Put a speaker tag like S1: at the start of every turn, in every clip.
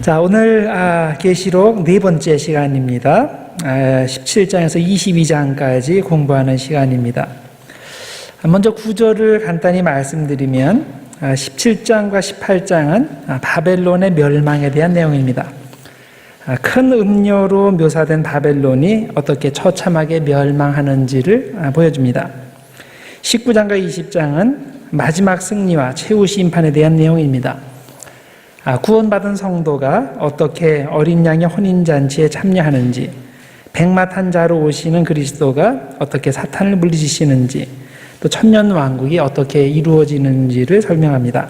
S1: 자, 오늘 계시록 네 번째 시간입니다. 17장에서 22장까지 공부하는 시간입니다. 먼저 구절을 간단히 말씀드리면 17장과 18장은 바벨론의 멸망에 대한 내용입니다. 큰 음료로 묘사된 바벨론이 어떻게 처참하게 멸망하는지를 보여줍니다. 19장과 20장은 마지막 승리와 최후 심판에 대한 내용입니다. 구원받은 성도가 어떻게 어린 양의 혼인잔치에 참여하는지, 백마탄 자로 오시는 그리스도가 어떻게 사탄을 물리치시는지, 또 천년왕국이 어떻게 이루어지는지를 설명합니다.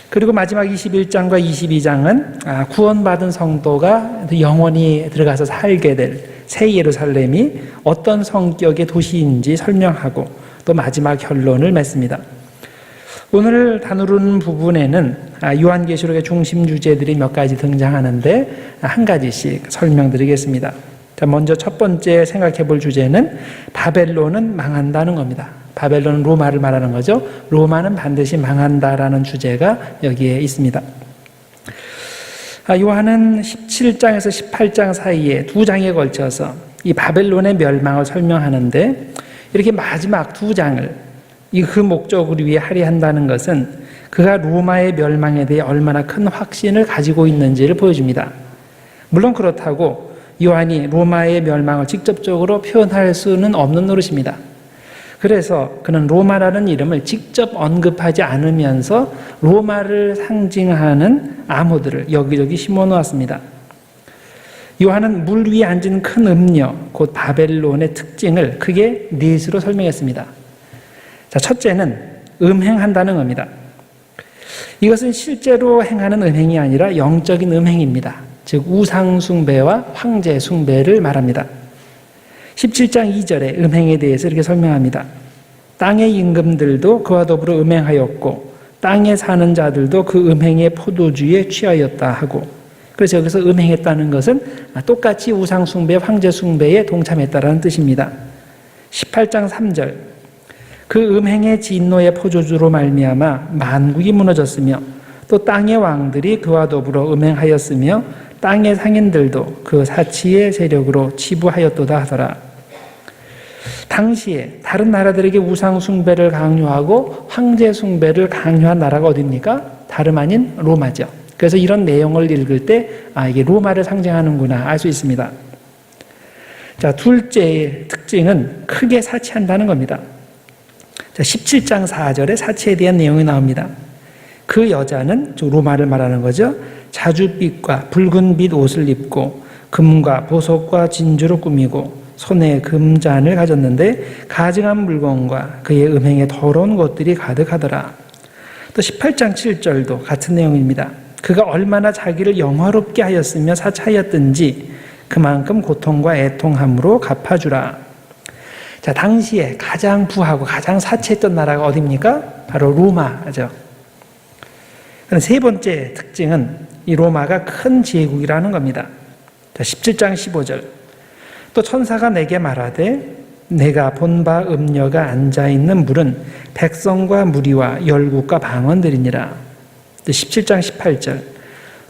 S1: 그리고 마지막 21장과 22장은 구원받은 성도가 영원히 들어가서 살게 될 새 예루살렘이 어떤 성격의 도시인지 설명하고 또 마지막 결론을 맺습니다. 오늘 다루는 부분에는 요한계시록의 중심 주제들이 몇 가지 등장하는데 한 가지씩 설명드리겠습니다. 자, 먼저 첫 번째 생각해 볼 주제는 바벨론은 망한다는 겁니다. 바벨론은 로마를 말하는 거죠. 로마는 반드시 망한다라는 주제가 여기에 있습니다. 요한은 17장에서 18장 사이에 두 장에 걸쳐서 이 바벨론의 멸망을 설명하는데 이렇게 마지막 두 장을 그 목적을 위해 할애한다는 것은 그가 로마의 멸망에 대해 얼마나 큰 확신을 가지고 있는지를 보여줍니다. 물론 그렇다고 요한이 로마의 멸망을 직접적으로 표현할 수는 없는 노릇입니다. 그래서 그는 로마라는 이름을 직접 언급하지 않으면서 로마를 상징하는 암호들을 여기저기 심어 놓았습니다. 요한은 물 위에 앉은 큰 음녀, 곧 바벨론의 특징을 크게 넷으로 설명했습니다. 자, 첫째는 음행한다는 겁니다. 이것은 실제로 행하는 음행이 아니라 영적인 음행입니다. 즉 우상숭배와 황제숭배를 말합니다. 17장 2절에 음행에 대해서 이렇게 설명합니다. 땅의 임금들도 그와 더불어 음행하였고 땅에 사는 자들도 그 음행의 포도주에 취하였다 하고, 그래서 여기서 음행했다는 것은 똑같이 우상숭배, 황제숭배에 동참했다라는 뜻입니다. 18장 3절, 그 음행의 진노의 포도주로 말미암아 만국이 무너졌으며 또 땅의 왕들이 그와 더불어 음행하였으며 땅의 상인들도 그 사치의 세력으로 치부하였도다 하더라. 당시에 다른 나라들에게 우상 숭배를 강요하고 황제 숭배를 강요한 나라가 어디입니까? 다름 아닌 로마죠. 그래서 이런 내용을 읽을 때 이게 로마를 상징하는구나 알 수 있습니다. 자, 둘째의 특징은 크게 사치한다는 겁니다. 자, 17장 4절에 사치에 대한 내용이 나옵니다. 그 여자는 로마를 말하는 거죠. 자줏빛과 붉은빛 옷을 입고 금과 보석과 진주로 꾸미고 손에 금잔을 가졌는데 가증한 물건과 그의 음행에 더러운 것들이 가득하더라. 또 18장 7절도 같은 내용입니다. 그가 얼마나 자기를 영화롭게 하였으며 사차하였든지 그만큼 고통과 애통함으로 갚아주라. 자, 당시에 가장 부하고 가장 사치했던 나라가 어디입니까? 바로 로마죠. 세 번째 특징은 이 로마가 큰 제국이라는 겁니다. 자, 17장 15절. 또 천사가 내게 말하되 내가 본 바 음녀가 앉아있는 물은 백성과 무리와 열국과 방언들이니라. 17장 18절.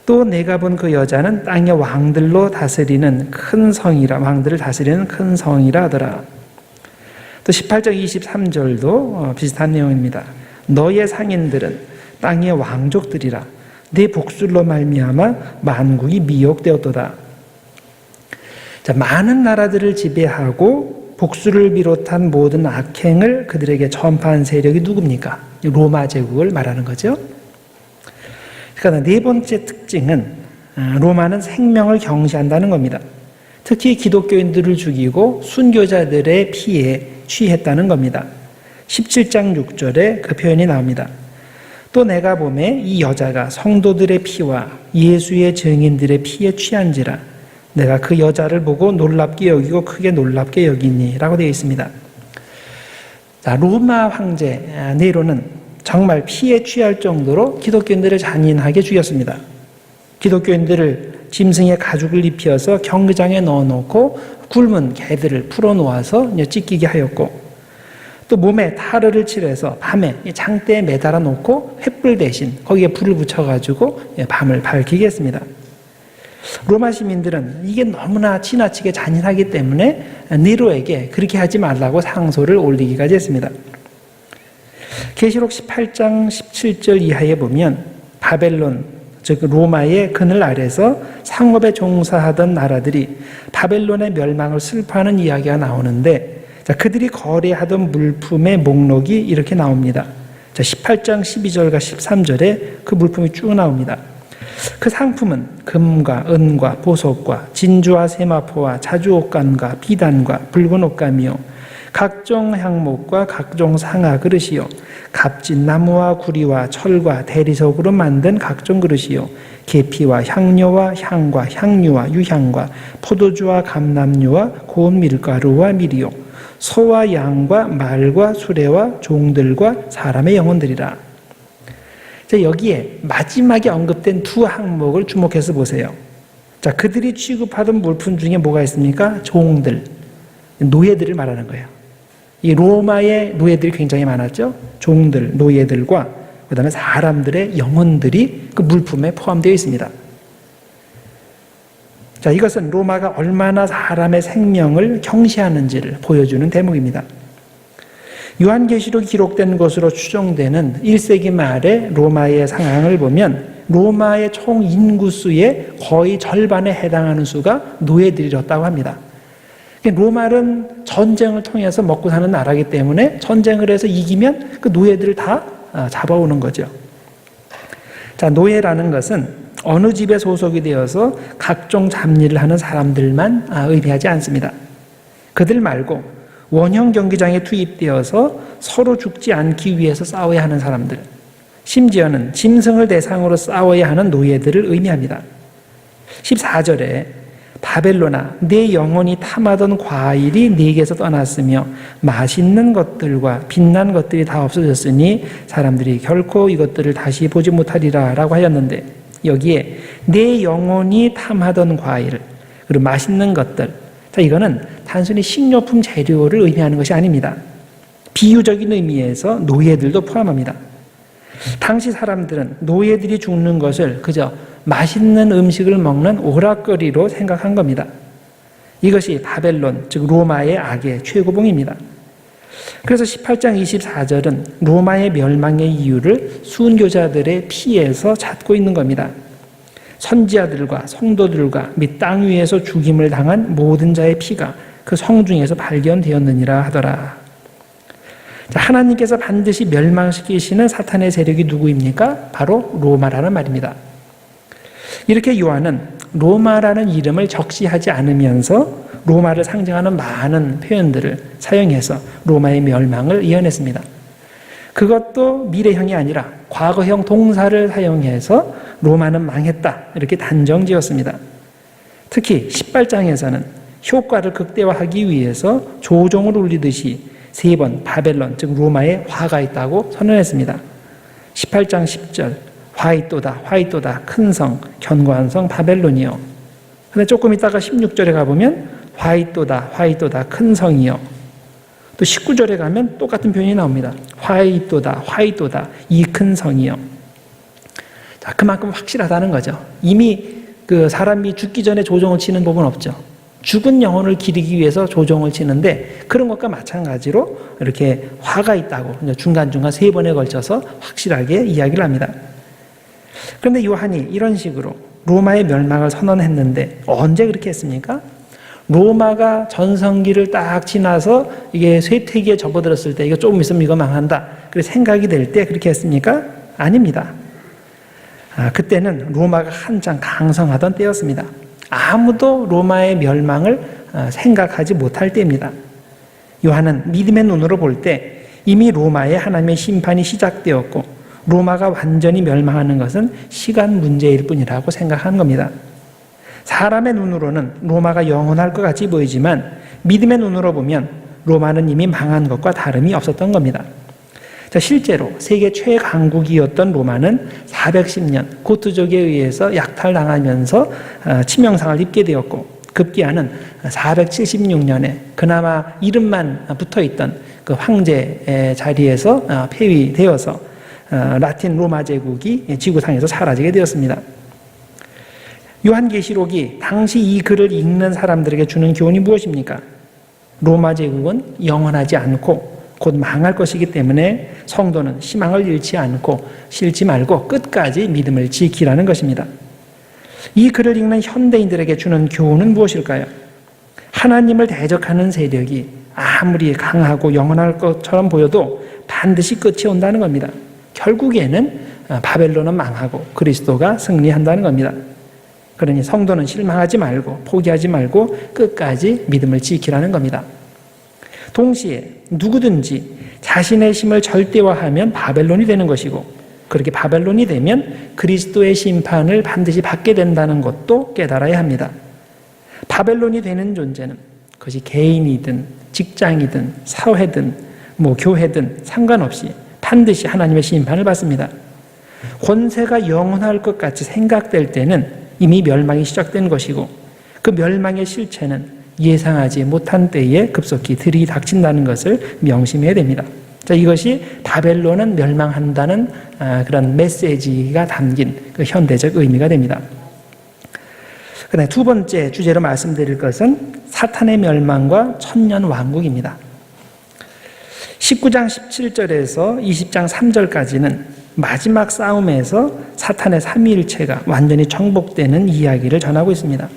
S1: 또 내가 본 그 여자는 땅의 왕들로 다스리는 큰 성이라, 왕들을 다스리는 큰 성이라 하더라. 또 18장 23절도 비슷한 내용입니다. 너의 상인들은 땅의 왕족들이라. 내 복술로 말미암아 만국이 미혹되었도다. 자, 많은 나라들을 지배하고 복수를 비롯한 모든 악행을 그들에게 전파한 세력이 누굽니까? 로마 제국을 말하는 거죠. 그러니까 네 번째 특징은 로마는 생명을 경시한다는 겁니다. 특히 기독교인들을 죽이고 순교자들의 피에 취했다는 겁니다. 17장 6절에 그 표현이 나옵니다. 또 내가 보매 이 여자가 성도들의 피와 예수의 증인들의 피에 취한지라 내가 그 여자를 보고 놀랍게 여기고 크게 놀랍게 여기니 라고 되어 있습니다. 자, 로마 황제 네로는 정말 피에 취할 정도로 기독교인들을 잔인하게 죽였습니다. 기독교인들을 짐승의 가죽을 입혀서 경기장에 넣어놓고 굶은 개들을 풀어놓아서 찢기게 하였고, 또 몸에 타르를 칠해서 밤에 장대에 매달아 놓고 횃불 대신 거기에 불을 붙여가지고 밤을 밝히게 했습니다. 로마 시민들은 이게 너무나 지나치게 잔인하기 때문에 네로에게 그렇게 하지 말라고 상소를 올리기까지 했습니다. 계시록 18장 17절 이하에 보면 바벨론, 즉 로마의 그늘 아래서 상업에 종사하던 나라들이 바벨론의 멸망을 슬퍼하는 이야기가 나오는데, 그들이 거래하던 물품의 목록이 이렇게 나옵니다. 18장 12절과 13절에 그 물품이 쭉 나옵니다. 그 상품은 금과 은과 보석과 진주와 세마포와 자주옷감과 비단과 붉은 옷감이요 각종 향목과 각종 상아 그릇이요 값진 나무와 구리와 철과 대리석으로 만든 각종 그릇이요 계피와 향료와 향과 향유와 유향과 포도주와 감람류와 고운 밀가루와 밀이요 소와 양과 말과 수레와 종들과 사람의 영혼들이라. 여기에 마지막에 언급된 두 항목을 주목해서 보세요. 그들이 취급하던 물품 중에 뭐가 있습니까? 종들, 노예들을 말하는 거예요. 이 로마의 노예들이 굉장히 많았죠. 종들, 노예들과 그 다음에 사람들의 영혼들이 그 물품에 포함되어 있습니다. 이것은 로마가 얼마나 사람의 생명을 경시하는지를 보여주는 대목입니다. 요한계시록이 기록된 것으로 추정되는 1세기 말의 로마의 상황을 보면 로마의 총 인구수의 거의 절반에 해당하는 수가 노예들이었다고 합니다. 로마는 전쟁을 통해서 먹고 사는 나라이기 때문에 전쟁을 해서 이기면 그 노예들을 다 잡아오는 거죠. 노예라는 것은 어느 집에 소속이 되어서 각종 잡일을 하는 사람들만 의미하지 않습니다. 그들 말고 원형 경기장에 투입되어서 서로 죽지 않기 위해서 싸워야 하는 사람들, 심지어는 짐승을 대상으로 싸워야 하는 노예들을 의미합니다. 14절에 바벨론아 내 영혼이 탐하던 과일이 네게서 떠났으며 맛있는 것들과 빛난 것들이 다 없어졌으니 사람들이 결코 이것들을 다시 보지 못하리라 라고 하였는데, 여기에 내 영혼이 탐하던 과일 그리고 맛있는 것들, 이거는 단순히 식료품 재료를 의미하는 것이 아닙니다. 비유적인 의미에서 노예들도 포함합니다. 당시 사람들은 노예들이 죽는 것을 그저 맛있는 음식을 먹는 오락거리로 생각한 겁니다. 이것이 바벨론, 즉 로마의 악의 최고봉입니다. 그래서 18장 24절은 로마의 멸망의 이유를 순교자들의 피에서 찾고 있는 겁니다. 선지자들과 성도들과 및 땅 위에서 죽임을 당한 모든 자의 피가 그 성중에서 발견되었느니라 하더라. 하나님께서 반드시 멸망시키시는 사탄의 세력이 누구입니까? 바로 로마라는 말입니다. 이렇게 요한은 로마라는 이름을 적시하지 않으면서 로마를 상징하는 많은 표현들을 사용해서 로마의 멸망을 예언했습니다. 그것도 미래형이 아니라 과거형 동사를 사용해서 로마는 망했다 이렇게 단정지었습니다. 특히 18장에서는 효과를 극대화하기 위해서 조종을 울리듯이 3번 바벨론 즉 로마에 화가 있다고 선언했습니다. 18장 10절 화이또다 화이또다 큰 성 견고한 성 바벨론이요. 근데 조금 있다가 16절에 가보면 화이또다 화이또다 큰 성이요. 또 19절에 가면 똑같은 표현이 나옵니다. 화이또다 화이또다 이 큰 성이요. 그만큼 확실하다는 거죠. 이미 그 사람이 죽기 전에 조종을 치는 법은 없죠. 죽은 영혼을 기리기 위해서 조종을 치는데 그런 것과 마찬가지로 이렇게 화가 있다고 중간중간 3번에 걸쳐서 확실하게 이야기를 합니다. 그런데 요한이 이런 식으로 로마의 멸망을 선언했는데 언제 그렇게 했습니까? 로마가 전성기를 딱 지나서 이게 쇠퇴기에 접어들었을 때 이거 조금 있으면 이거 망한다. 그래서 생각이 될 때 그렇게 했습니까? 아닙니다. 그때는 로마가 한창 강성하던 때였습니다. 아무도 로마의 멸망을 생각하지 못할 때입니다. 요한은 믿음의 눈으로 볼 때 이미 로마에 하나님의 심판이 시작되었고 로마가 완전히 멸망하는 것은 시간 문제일 뿐이라고 생각한 겁니다. 사람의 눈으로는 로마가 영원할 것 같이 보이지만 믿음의 눈으로 보면 로마는 이미 망한 것과 다름이 없었던 겁니다. 실제로 세계 최강국이었던 로마는 410년 고트족에 의해서 약탈당하면서 치명상을 입게 되었고 급기야는 476년에 그나마 이름만 붙어있던 그 황제의 자리에서 폐위되어서 라틴 로마 제국이 지구상에서 사라지게 되었습니다. 요한계시록이 당시 이 글을 읽는 사람들에게 주는 교훈이 무엇입니까? 로마 제국은 영원하지 않고 곧 망할 것이기 때문에 성도는 희망을 잃지 않고 싫지 말고 끝까지 믿음을 지키라는 것입니다. 이 글을 읽는 현대인들에게 주는 교훈은 무엇일까요? 하나님을 대적하는 세력이 아무리 강하고 영원할 것처럼 보여도 반드시 끝이 온다는 겁니다. 결국에는 바벨론은 망하고 그리스도가 승리한다는 겁니다. 그러니 성도는 실망하지 말고 포기하지 말고 끝까지 믿음을 지키라는 겁니다. 동시에 누구든지 자신의 힘을 절대화하면 바벨론이 되는 것이고 그렇게 바벨론이 되면 그리스도의 심판을 반드시 받게 된다는 것도 깨달아야 합니다. 바벨론이 되는 존재는 그것이 개인이든 직장이든 사회든 교회든 상관없이 반드시 하나님의 심판을 받습니다. 권세가 영원할 것 같이 생각될 때는 이미 멸망이 시작된 것이고 그 멸망의 실체는 예상하지 못한 때에 급속히 들이닥친다는 것을 명심해야 됩니다. 자, 이것이 바벨론은 멸망한다는 그런 메시지가 담긴 그 현대적 의미가 됩니다. 그다음에 두 번째 주제로 말씀드릴 것은 사탄의 멸망과 천년 왕국입니다. 19장 17절에서 20장 3절까지는 마지막 싸움에서 사탄의 삼위일체가 완전히 정복되는 이야기를 전하고 있습니다.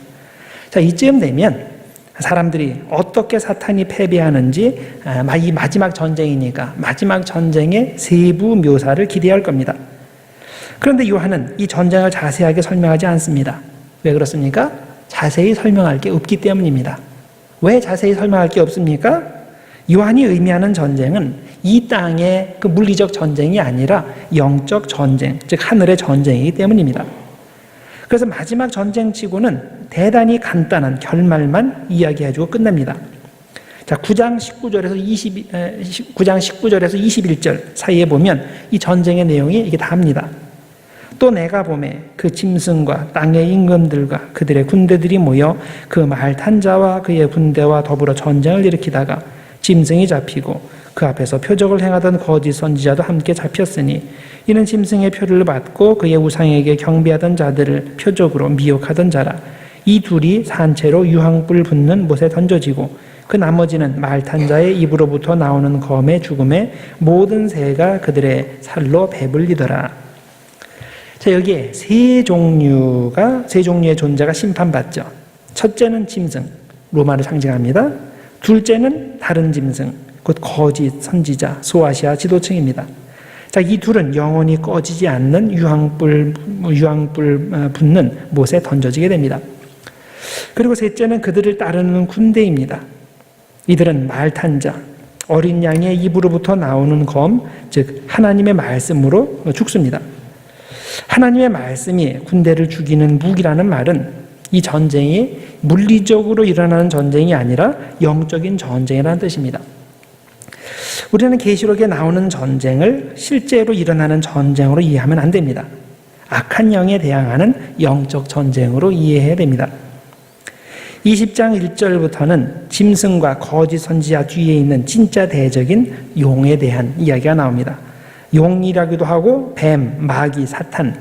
S1: 자, 이쯤 되면 사람들이 어떻게 사탄이 패배하는지 이 마지막 전쟁이니까 마지막 전쟁의 세부 묘사를 기대할 겁니다. 그런데 요한은 이 전쟁을 자세하게 설명하지 않습니다. 왜 그렇습니까? 자세히 설명할 게 없기 때문입니다. 왜 자세히 설명할 게 없습니까? 요한이 의미하는 전쟁은 이 땅의 그 물리적 전쟁이 아니라 영적 전쟁, 즉 하늘의 전쟁이기 때문입니다. 그래서 마지막 전쟁치고는 대단히 간단한 결말만 이야기해주고 끝납니다. 자, 9장 19절에서 21절 사이에 보면 이 전쟁의 내용이 이게 다입니다. 또 내가 보매 그 짐승과 땅의 임금들과 그들의 군대들이 모여 그 말 탄 자와 그의 군대와 더불어 전쟁을 일으키다가 짐승이 잡히고 그 앞에서 표적을 행하던 거짓 선지자도 함께 잡혔으니 이는 짐승의 표를 받고 그의 우상에게 경배하던 자들을 표적으로 미혹하던 자라. 이 둘이 산채로 유황불 붙는 못에 던져지고 그 나머지는 말 탄 자의 입으로부터 나오는 검의 죽음에 모든 새가 그들의 살로 배불리더라. 자, 여기에 세 종류의 존재가 심판받죠. 첫째는 짐승, 로마를 상징합니다. 둘째는 다른 짐승, 곧 거짓 선지자, 소아시아 지도층입니다. 자, 이 둘은 영원히 꺼지지 않는 유황불 붙는 못에 던져지게 됩니다. 그리고 셋째는 그들을 따르는 군대입니다. 이들은 말 탄 자, 어린 양의 입으로부터 나오는 검, 즉 하나님의 말씀으로 죽습니다. 하나님의 말씀이 군대를 죽이는 무기라는 말은 이 전쟁이 물리적으로 일어나는 전쟁이 아니라 영적인 전쟁이라는 뜻입니다. 우리는 계시록에 나오는 전쟁을 실제로 일어나는 전쟁으로 이해하면 안 됩니다. 악한 영에 대항하는 영적 전쟁으로 이해해야 됩니다. 20장 1절부터는 짐승과 거짓 선지자 뒤에 있는 진짜 대적인 용에 대한 이야기가 나옵니다. 용이라기도 하고 뱀, 마귀, 사탄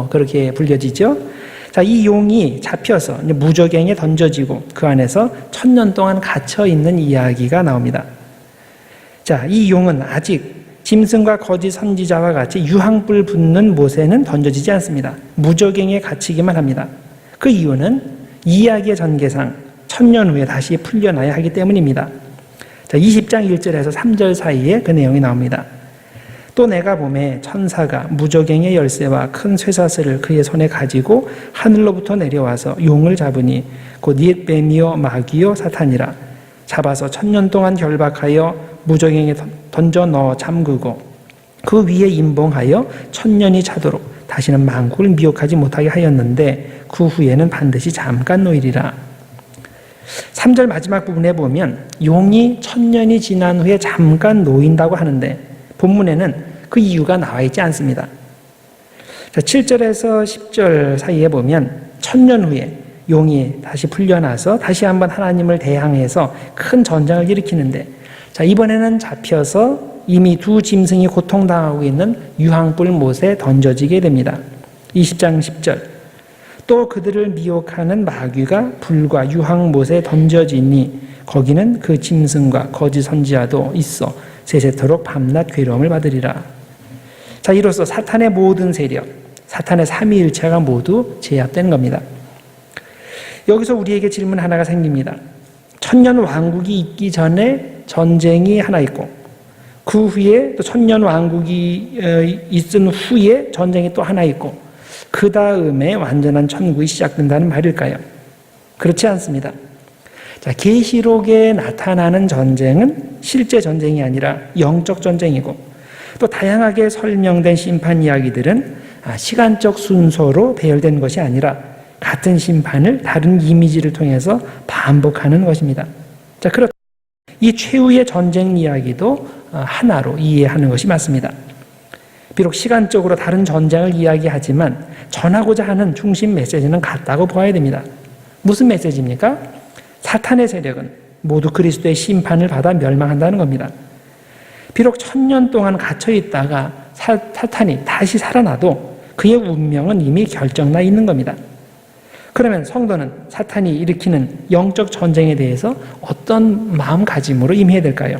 S1: 그렇게 불려지죠. 자, 이 용이 잡혀서 무저갱에 던져지고 그 안에서 1000년 동안 갇혀 있는 이야기가 나옵니다. 자, 이 용은 아직 짐승과 거짓 선지자와 같이 유황불 붙는 못에는 던져지지 않습니다. 무저갱에 갇히기만 합니다. 그 이유는 이야기의 전개상 1000년 후에 다시 풀려나야 하기 때문입니다. 자, 20장 1절에서 3절 사이에 그 내용이 나옵니다. 또 내가 보매 천사가 무저갱의 열쇠와 큰 쇠사슬을 그의 손에 가지고 하늘로부터 내려와서 용을 잡으니 곧 옛 뱀이요 마귀요 사탄이라. 잡아서 1000년 동안 결박하여 무저갱에 던져 넣어 잠그고 그 위에 임봉하여 1000년이 차도록 다시는 만국을 미혹하지 못하게 하였는데 그 후에는 반드시 잠깐 놓이리라. 3절 마지막 부분에 보면 용이 1000년이 지난 후에 잠깐 놓인다고 하는데 본문에는 그 이유가 나와 있지 않습니다. 자, 7절에서 10절 사이에 보면 1000년 후에 용이 다시 풀려나서 다시 한번 하나님을 대항해서 큰 전쟁을 일으키는데 자, 이번에는 잡혀서 이미 두 짐승이 고통당하고 있는 유황불 못에 던져지게 됩니다. 20장 10절. 또 그들을 미혹하는 마귀가 불과 유황못에 던져지니 거기는 그 짐승과 거짓 선지자도 있어 세세토록 밤낮 괴로움을 받으리라. 자, 이로써 사탄의 모든 세력, 사탄의 삼위일체가 모두 제압된 겁니다. 여기서 우리에게 질문 하나가 생깁니다. 천년 왕국이 있기 전에 전쟁이 하나 있고 그 후에 또 천년 왕국이 있은 후에 전쟁이 또 하나 있고 그 다음에 완전한 천국이 시작된다는 말일까요? 그렇지 않습니다. 자, 계시록에 나타나는 전쟁은 실제 전쟁이 아니라 영적 전쟁이고 또 다양하게 설명된 심판 이야기들은 시간적 순서로 배열된 것이 아니라 같은 심판을 다른 이미지를 통해서 반복하는 것입니다. 자, 그렇다. 이 최후의 전쟁 이야기도 하나로 이해하는 것이 맞습니다. 비록 시간적으로 다른 전쟁을 이야기하지만 전하고자 하는 중심 메시지는 같다고 보아야 됩니다. 무슨 메시지입니까? 사탄의 세력은 모두 그리스도의 심판을 받아 멸망한다는 겁니다. 비록 1000년 동안 갇혀 있다가 사탄이 다시 살아나도 그의 운명은 이미 결정나 있는 겁니다. 그러면 성도는 사탄이 일으키는 영적 전쟁에 대해서 어떤 마음가짐으로 임해야 될까요?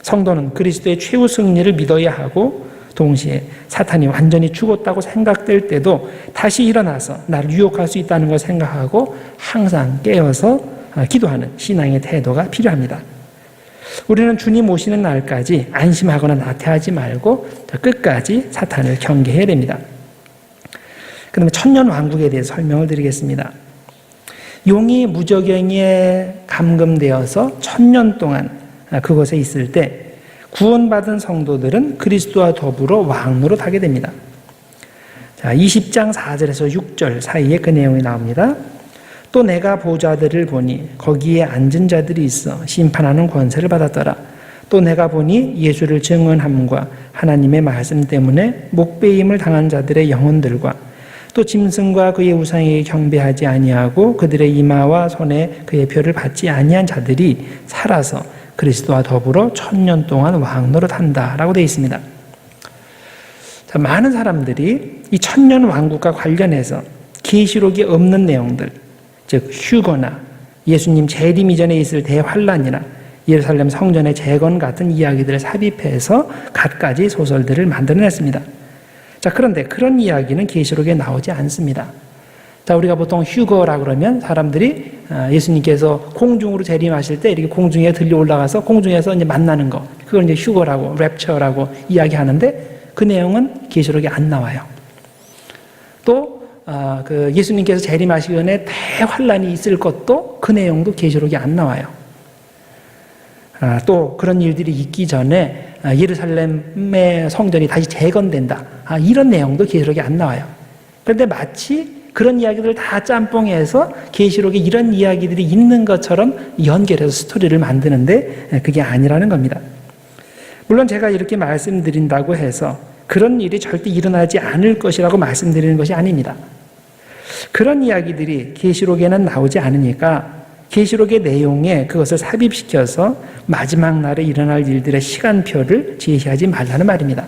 S1: 성도는 그리스도의 최후 승리를 믿어야 하고 동시에 사탄이 완전히 죽었다고 생각될 때도 다시 일어나서 나를 유혹할 수 있다는 걸 생각하고 항상 깨어서 기도하는 신앙의 태도가 필요합니다. 우리는 주님 오시는 날까지 안심하거나 나태하지 말고 끝까지 사탄을 경계해야 됩니다. 그다음에 천년 왕국에 대해서 설명을 드리겠습니다. 용이 무저갱이에 감금되어서 1000년 동안 그곳에 있을 때 구원받은 성도들은 그리스도와 더불어 왕노로 타게 됩니다. 자, 20장 4절에서 6절 사이에 그 내용이 나옵니다. 또 내가 보좌들을 보니 거기에 앉은 자들이 있어 심판하는 권세를 받았더라. 또 내가 보니 예수를 증언함과 하나님의 말씀 때문에 목배임을 당한 자들의 영혼들과 또 짐승과 그의 우상에게 경배하지 아니하고 그들의 이마와 손에 그의 표를 받지 아니한 자들이 살아서 그리스도와 더불어 1000년 동안 왕노릇 한다라고 되어 있습니다. 자, 많은 사람들이 이 1000년 왕국과 관련해서 계시록이 없는 내용들, 즉 휴거나 예수님 재림 이전에 있을 대환란이나 예루살렘 성전의 재건 같은 이야기들을 삽입해서 갖가지 소설들을 만들어냈습니다. 자, 그런데 그런 이야기는 계시록에 나오지 않습니다. 자, 우리가 보통 휴거라 그러면 사람들이 예수님께서 공중으로 재림하실 때 이렇게 공중에 들려 올라가서 공중에서 이제 만나는 거, 그걸 이제 휴거라고 랩처라고 이야기하는데 그 내용은 계시록에 안 나와요. 또 그 예수님께서 재림하시기 전에 대환란이 있을 것도 그 내용도 계시록에 안 나와요. 또 그런 일들이 있기 전에 예루살렘의 성전이 다시 재건된다. 이런 내용도 계시록에 안 나와요. 그런데 마치 그런 이야기들을 다 짬뽕해서 계시록에 이런 이야기들이 있는 것처럼 연결해서 스토리를 만드는데 그게 아니라는 겁니다. 물론 제가 이렇게 말씀드린다고 해서 그런 일이 절대 일어나지 않을 것이라고 말씀드리는 것이 아닙니다. 그런 이야기들이 계시록에는 나오지 않으니까 계시록의 내용에 그것을 삽입시켜서 마지막 날에 일어날 일들의 시간표를 제시하지 말라는 말입니다.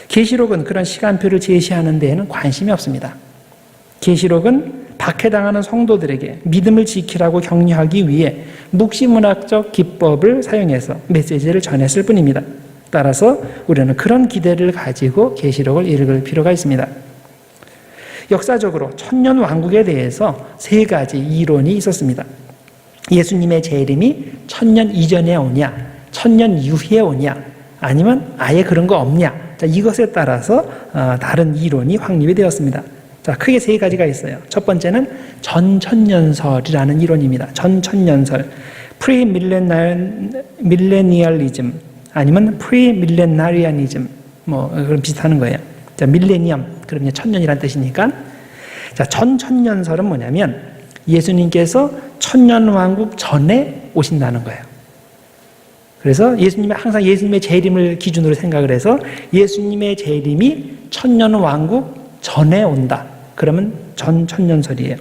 S1: 계시록은 그런 시간표를 제시하는 데에는 관심이 없습니다. 계시록은 박해당하는 성도들에게 믿음을 지키라고 격려하기 위해 묵시문학적 기법을 사용해서 메시지를 전했을 뿐입니다. 따라서 우리는 그런 기대를 가지고 계시록을 읽을 필요가 있습니다. 역사적으로 천년 왕국에 대해서 3가지 이론이 있었습니다. 예수님의 재림이 1000년 이전에 오냐, 1000년 이후에 오냐, 아니면 아예 그런 거 없냐. 자, 이것에 따라서 다른 이론이 확립이 되었습니다. 자, 크게 3가지가 있어요. 첫 번째는 전천년설이라는 이론입니다. 전천년설, 프리밀레니얼리즘 아니면 프리밀레나리아니즘, 그런 비슷하는 거예요. 자, 밀레니엄, 그러면 1000년이란 뜻이니까. 자, 전천년설은 뭐냐면 예수님께서 천년왕국 전에 오신다는 거예요. 그래서 항상 예수님의 재림을 기준으로 생각을 해서 예수님의 재림이 천년왕국 전에 온다. 그러면 전천년설이에요.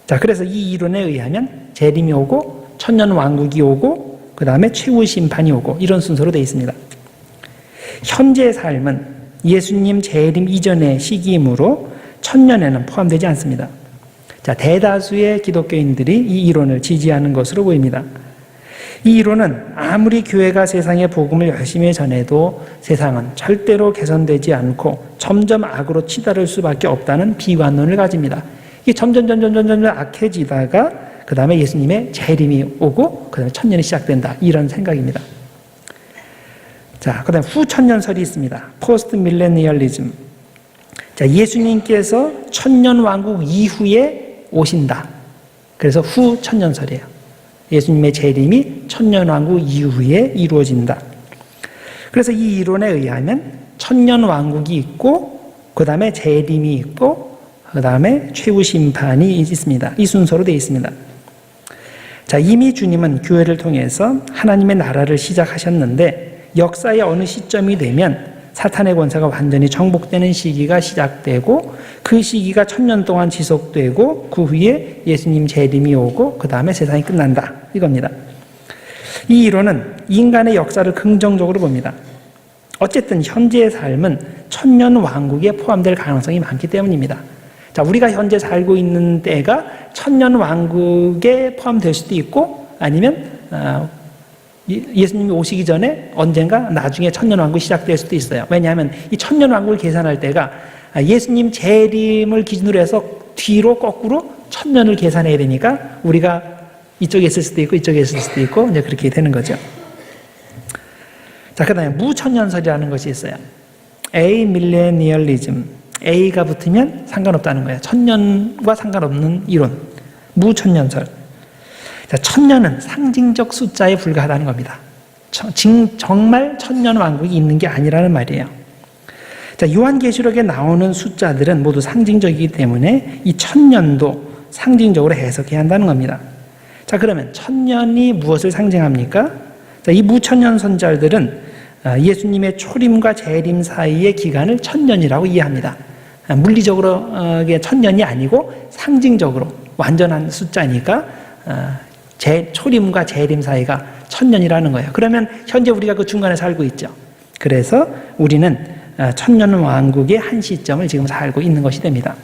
S1: 자, 그래서 이 이론에 의하면 재림이 오고 천년왕국이 오고 그 다음에 최후 심판이 오고, 이런 순서로 되어 있습니다. 현재의 삶은 예수님 재림 이전의 시기이므로 천년에는 포함되지 않습니다. 자, 대다수의 기독교인들이 이 이론을 지지하는 것으로 보입니다. 이 이론은 아무리 교회가 세상에 복음을 열심히 전해도 세상은 절대로 개선되지 않고 점점 악으로 치달을 수밖에 없다는 비관론을 가집니다. 이게 점점 악해지다가 그 다음에 예수님의 재림이 오고 그 다음에 천년이 시작된다, 이런 생각입니다. 자, 그 다음에 후천년설이 있습니다. 포스트 밀레니얼리즘. 자, 예수님께서 천년왕국 이후에 오신다. 그래서 후천년설이에요. 예수님의 재림이 천년왕국 이후에 이루어진다. 그래서 이 이론에 의하면 천년왕국이 있고 그 다음에 재림이 있고 그 다음에 최후 심판이 있습니다. 이 순서로 되어 있습니다. 자, 이미 주님은 교회를 통해서 하나님의 나라를 시작하셨는데 역사의 어느 시점이 되면 사탄의 권세가 완전히 정복되는 시기가 시작되고 그 시기가 천년 동안 지속되고 그 후에 예수님 재림이 오고 그 다음에 세상이 끝난다, 이겁니다. 이 이론은 인간의 역사를 긍정적으로 봅니다. 어쨌든 현재의 삶은 천년 왕국에 포함될 가능성이 많기 때문입니다. 자, 우리가 현재 살고 있는 때가 천년 왕국에 포함될 수도 있고 아니면 예수님이 오시기 전에 언젠가 나중에 천년왕국이 시작될 수도 있어요. 왜냐하면 이 천년왕국을 계산할 때가 예수님 재림을 기준으로 해서 뒤로 거꾸로 천년을 계산해야 되니까 우리가 이쪽에 있을 수도 있고 이쪽에 있을 수도 있고 이제 그렇게 되는 거죠. 자, 그 다음에 무천년설이라는 것이 있어요. 에이밀레니얼리즘. A가 붙으면 상관없다는 거예요. 천년과 상관없는 이론. 무천년설. 자, 천년은 상징적 숫자에 불과하다는 겁니다. 정말 천년 왕국이 있는 게 아니라는 말이에요. 자, 요한계시록에 나오는 숫자들은 모두 상징적이기 때문에 이 천년도 상징적으로 해석해야 한다는 겁니다. 자, 그러면 천년이 무엇을 상징합니까? 자, 이 무천년 선자들은 예수님의 초림과 재림 사이의 기간을 천년이라고 이해합니다. 물리적으로 천년이 아니고 상징적으로 완전한 숫자니까 초림과 재림 사이가 천년이라는 거예요. 그러면 현재 우리가 그 중간에 살고 있죠. 그래서 우리는 천년 왕국의 한 시점을 지금 살고 있는 것이 됩니다.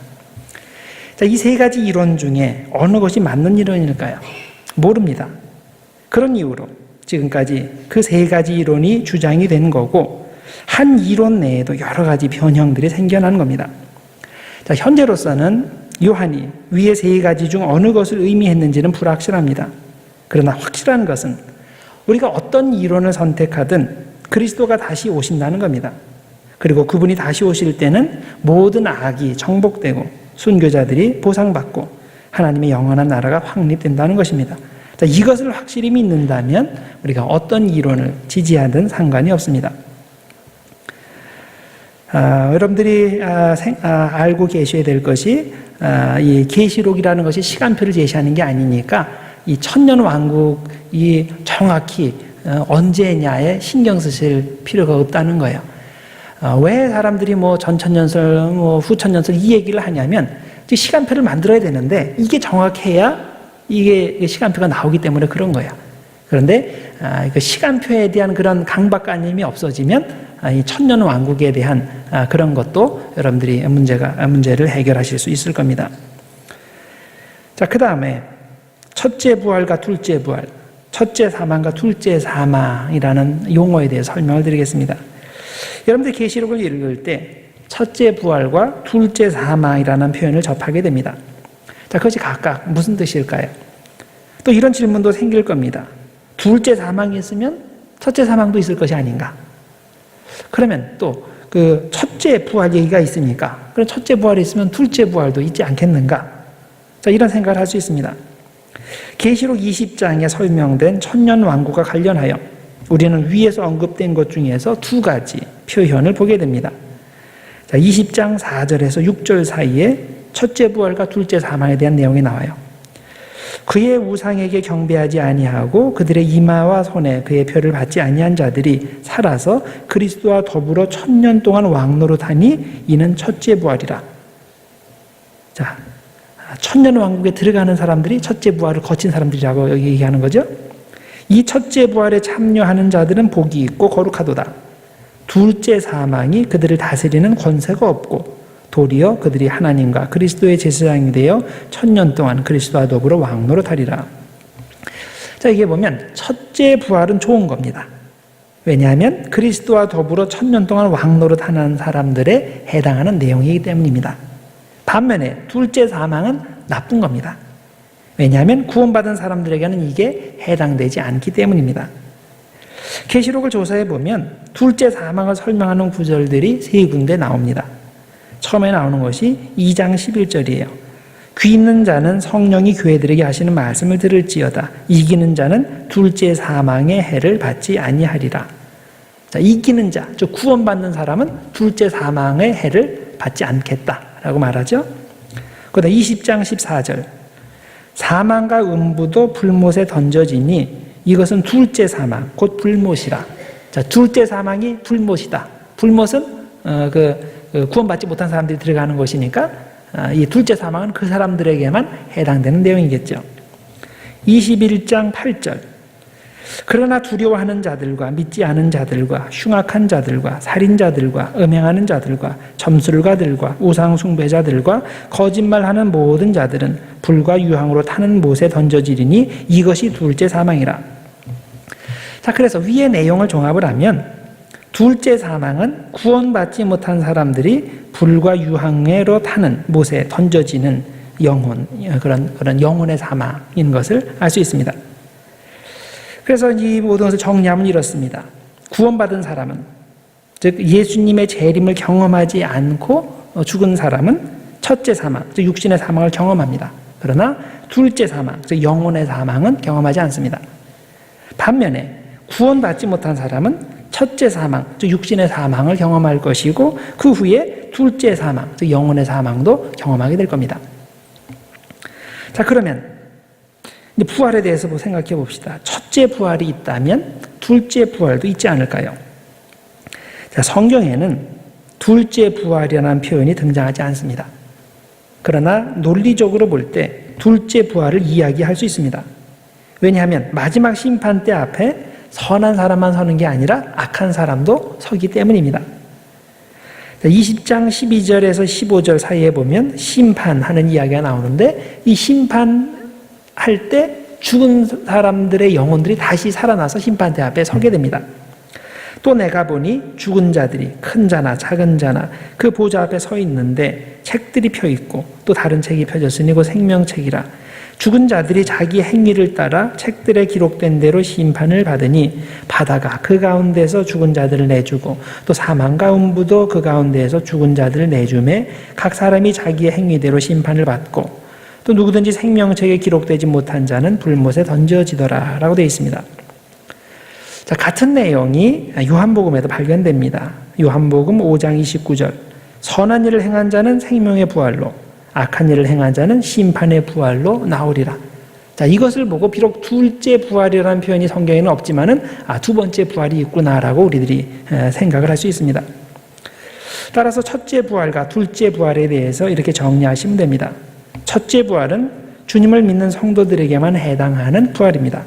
S1: 자, 이 세 가지 이론 중에 어느 것이 맞는 이론일까요? 모릅니다. 그런 이유로 지금까지 그 세 가지 이론이 주장이 된 거고 한 이론 내에도 여러 가지 변형들이 생겨나는 겁니다. 자, 현재로서는 요한이 위의 세 가지 중 어느 것을 의미했는지는 불확실합니다. 그러나 확실한 것은 우리가 어떤 이론을 선택하든 그리스도가 다시 오신다는 겁니다. 그리고 그분이 다시 오실 때는 모든 악이 정복되고 순교자들이 보상받고 하나님의 영원한 나라가 확립된다는 것입니다. 자, 이것을 확실히 믿는다면 우리가 어떤 이론을 지지하든 상관이 없습니다. 여러분들이 알고 계셔야 될 것이 이 계시록이라는 것이 시간표를 제시하는 게 아니니까 이 천년 왕국이 정확히 언제냐에 신경 쓰실 필요가 없다는 거예요. 왜 사람들이 뭐 전천년설, 뭐 후천년설 이 얘기를 하냐면 시간표를 만들어야 되는데 이게 정확해야 이게 시간표가 나오기 때문에 그런 거예요. 그런데 그 시간표에 대한 그런 강박관념이 없어지면 이 천년 왕국에 대한 그런 것도 여러분들이 문제를 해결하실 수 있을 겁니다. 자, 그 다음에 첫째 부활과 둘째 부활, 첫째 사망과 둘째 사망이라는 용어에 대해서 설명을 드리겠습니다. 여러분들 계시록을 읽을 때 첫째 부활과 둘째 사망이라는 표현을 접하게 됩니다. 자, 그것이 각각 무슨 뜻일까요? 또 이런 질문도 생길 겁니다. 둘째 사망이 있으면 첫째 사망도 있을 것이 아닌가? 그러면 또 그 첫째 부활 얘기가 있으니까 그럼 첫째 부활이 있으면 둘째 부활도 있지 않겠는가? 자, 이런 생각을 할 수 있습니다. 계시록 20장에 설명된 천년 왕국과 관련하여 우리는 위에서 언급된 것 중에서 두 가지 표현을 보게 됩니다. 자, 20장 4절에서 6절 사이에 첫째 부활과 둘째 사망에 대한 내용이 나와요. 그의 우상에게 경배하지 아니하고 그들의 이마와 손에 그의 표를 받지 아니한 자들이 살아서 그리스도와 더불어 천년 동안 왕노릇하니 이는 첫째 부활이라. 자, 천년 왕국에 들어가는 사람들이 첫째 부활을 거친 사람들이라고 얘기하는 거죠. 이 첫째 부활에 참여하는 자들은 복이 있고 거룩하도다. 둘째 사망이 그들을 다스리는 권세가 없고 도리어 그들이 하나님과 그리스도의 제사장이 되어 1000년 동안 그리스도와 더불어 왕노릇하리라. 자, 이게 보면 첫째 부활은 좋은 겁니다. 왜냐하면 그리스도와 더불어 1000년 동안 왕노릇하는 사람들에 해당하는 내용이기 때문입니다. 반면에 둘째 사망은 나쁜 겁니다. 왜냐하면 구원받은 사람들에게는 이게 해당되지 않기 때문입니다. 계시록을 조사해 보면 둘째 사망을 설명하는 구절들이 세 군데 나옵니다. 처음에 나오는 것이 2장 11절이에요. 귀 있는 자는 성령이 교회들에게 하시는 말씀을 들을지어다. 이기는 자는 둘째 사망의 해를 받지 아니하리라. 자, 이기는 자, 즉 구원받는 사람은 둘째 사망의 해를 받지 않겠다라고 말하죠. 그다음 20장 14절. 사망과 음부도 불못에 던져지니 이것은 둘째 사망, 곧 불못이라. 자, 둘째 사망이 불못이다. 불못은 구원받지 못한 사람들이 들어가는 것이니까 이 둘째 사망은 그 사람들에게만 해당되는 내용이겠죠. 21장 8절. 그러나 두려워하는 자들과 믿지 않은 자들과 흉악한 자들과 살인자들과 음행하는 자들과 점술가들과 우상 숭배자들과 거짓말하는 모든 자들은 불과 유황으로 타는 못에 던져지리니 이것이 둘째 사망이라. 자, 그래서 위의 내용을 종합을 하면 둘째 사망은 구원받지 못한 사람들이 불과 유황으로 타는 못에 던져지는 영혼, 그런 영혼의 사망인 것을 알 수 있습니다. 그래서 이 모든 것을 정리하면 이렇습니다. 구원받은 사람은, 즉 예수님의 재림을 경험하지 않고 죽은 사람은 첫째 사망, 즉 육신의 사망을 경험합니다. 그러나 둘째 사망, 즉 영혼의 사망은 경험하지 않습니다. 반면에 구원받지 못한 사람은 첫째 사망, 즉 육신의 사망을 경험할 것이고 그 후에 둘째 사망, 즉 영혼의 사망도 경험하게 될 겁니다. 자, 그러면 부활에 대해서 생각해 봅시다. 첫째 부활이 있다면 둘째 부활도 있지 않을까요? 자, 성경에는 둘째 부활이라는 표현이 등장하지 않습니다. 그러나 논리적으로 볼 때 둘째 부활을 이야기할 수 있습니다. 왜냐하면 마지막 심판 때 앞에 선한 사람만 서는 게 아니라 악한 사람도 서기 때문입니다. 20장 12절에서 15절 사이에 보면 심판하는 이야기가 나오는데 이 심판할 때 죽은 사람들의 영혼들이 다시 살아나서 심판대 앞에 서게 됩니다. 또 내가 보니 죽은 자들이 큰 자나 작은 자나 그 보좌 앞에 서 있는데 책들이 펴 있고 또 다른 책이 펴졌으니 곧 생명책이라. 죽은 자들이 자기 행위를 따라 책들에 기록된 대로 심판을 받으니 바다가 그 가운데서 죽은 자들을 내주고 또 사망과 음부도 그 가운데에서 죽은 자들을 내주매 각 사람이 자기의 행위대로 심판을 받고 또 누구든지 생명책에 기록되지 못한 자는 불못에 던져지더라 라고 되어 있습니다. 자, 같은 내용이 요한복음에도 발견됩니다. 요한복음 5장 29절. 선한 일을 행한 자는 생명의 부활로 악한 일을 행한 자는 심판의 부활로 나오리라. 자, 이것을 보고 비록 둘째 부활이라는 표현이 성경에는 없지만은 두 번째 부활이 있구나라고 우리들이 생각을 할 수 있습니다. 따라서 첫째 부활과 둘째 부활에 대해서 이렇게 정리하시면 됩니다. 첫째 부활은 주님을 믿는 성도들에게만 해당하는 부활입니다.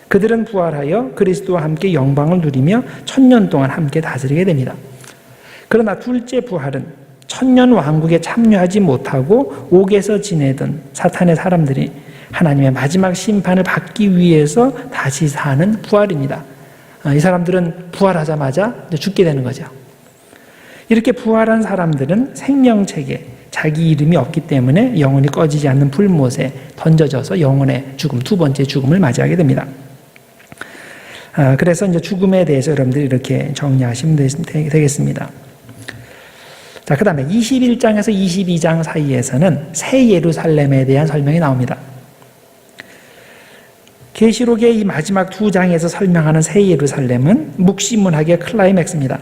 S1: 그들은 부활하여 그리스도와 함께 영광을 누리며 1000년 동안 함께 다스리게 됩니다. 그러나 둘째 부활은 1000년 왕국에 참여하지 못하고 옥에서 지내던 사탄의 사람들이 하나님의 마지막 심판을 받기 위해서 다시 사는 부활입니다. 이 사람들은 부활하자마자 죽게 되는 거죠. 이렇게 부활한 사람들은 생명책에 자기 이름이 없기 때문에 영혼이 꺼지지 않는 불못에 던져져서 영혼의 죽음, 두 번째 죽음을 맞이하게 됩니다. 그래서 이제 죽음에 대해서 여러분들이 이렇게 정리하시면 되겠습니다. 자, 그 다음에 21장에서 22장 사이에서는 새 예루살렘에 대한 설명이 나옵니다. 계시록의 이 마지막 두 장에서 설명하는 새 예루살렘은 묵시문학의 클라이맥스입니다.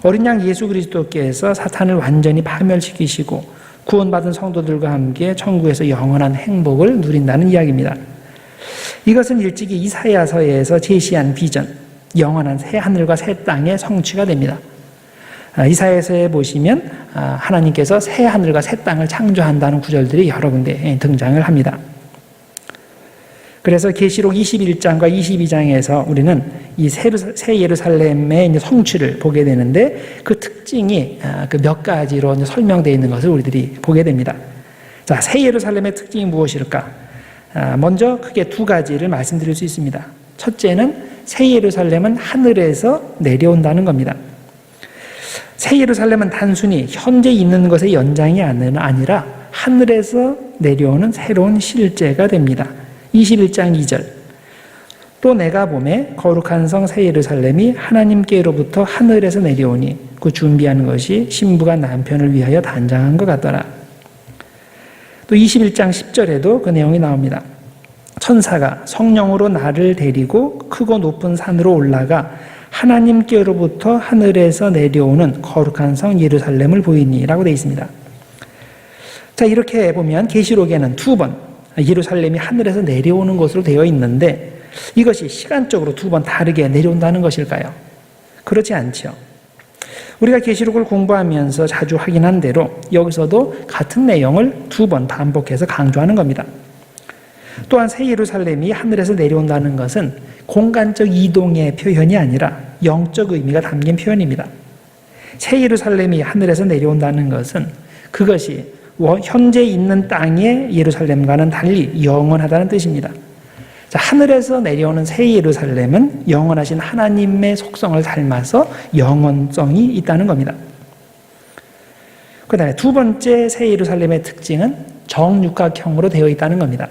S1: 어린 양 예수 그리스도께서 사탄을 완전히 파멸시키시고 구원받은 성도들과 함께 천국에서 영원한 행복을 누린다는 이야기입니다. 이것은 일찍이 이사야서에서 제시한 비전, 영원한 새 하늘과 새 땅의 성취가 됩니다. 이사야서에 보시면 하나님께서 새 하늘과 새 땅을 창조한다는 구절들이 여러 군데 등장을 합니다. 그래서 계시록 21장과 22장에서 우리는 이 새 예루살렘의 이제 성취를 보게 되는데 그 특징이 그 몇 가지로 이제 설명되어 있는 것을 우리들이 보게 됩니다. 자, 새 예루살렘의 특징이 무엇일까? 먼저 크게 두 가지를 말씀드릴 수 있습니다. 첫째는 새 예루살렘은 하늘에서 내려온다는 겁니다. 새 예루살렘은 단순히 현재 있는 것의 연장이 아니라 하늘에서 내려오는 새로운 실제가 됩니다. 21장 2절 또 내가 보매 거룩한 성 새 예루살렘이 하나님께로부터 하늘에서 내려오니 그 준비하는 것이 신부가 남편을 위하여 단장한 것 같더라. 또 21장 10절에도 그 내용이 나옵니다. 천사가 성령으로 나를 데리고 크고 높은 산으로 올라가 하나님께로부터 하늘에서 내려오는 거룩한 성 예루살렘을 보이니 라고 되어 있습니다. 자, 이렇게 보면 계시록에는 두 번 예루살렘이 하늘에서 내려오는 것으로 되어 있는데 이것이 시간적으로 두 번 다르게 내려온다는 것일까요? 그렇지 않죠. 우리가 계시록을 공부하면서 자주 확인한 대로 여기서도 같은 내용을 두 번 반복해서 강조하는 겁니다. 또한 새 예루살렘이 하늘에서 내려온다는 것은 공간적 이동의 표현이 아니라 영적 의미가 담긴 표현입니다. 새 예루살렘이 하늘에서 내려온다는 것은 그것이 현재 있는 땅의 예루살렘과는 달리 영원하다는 뜻입니다. 자, 하늘에서 내려오는 새 예루살렘은 영원하신 하나님의 속성을 닮아서 영원성이 있다는 겁니다. 그 다음에 두 번째 새 예루살렘의 특징은 정육각형으로 되어 있다는 겁니다.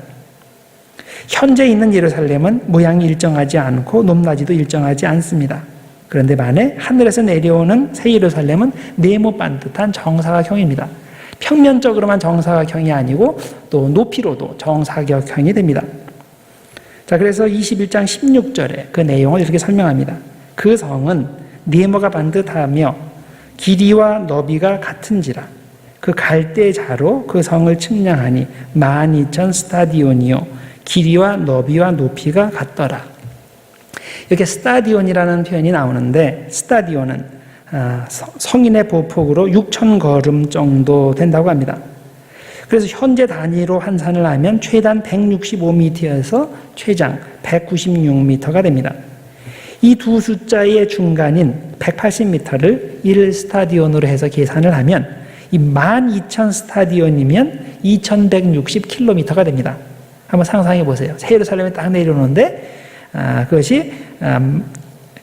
S1: 현재 있는 예루살렘은 모양이 일정하지 않고 높낮이도 일정하지 않습니다. 그런데 만에 하늘에서 내려오는 새 예루살렘은 네모 반듯한 정사각형입니다. 평면적으로만 정사각형이 아니고 또 높이로도 정사각형이 됩니다. 자, 그래서 21장 16절에 그 내용을 이렇게 설명합니다. 그 성은 네모가 반듯하며 길이와 너비가 같은지라 그 갈대자로 그 성을 측량하니 12,000 스타디온이요 길이와 너비와 높이가 같더라. 이렇게 스타디온이라는 표현이 나오는데 스타디온은 성인의 보폭으로 6,000걸음 정도 된다고 합니다. 그래서 현재 단위로 환산을 하면 최단 165m에서 최장 196m가 됩니다. 이 두 숫자의 중간인 180m를 1스타디온으로 해서 계산을 하면 이 12,000 스타디온이면 2,160km가 됩니다. 한번 상상해 보세요. 새 예루살렘에 딱 내려오는데 그것이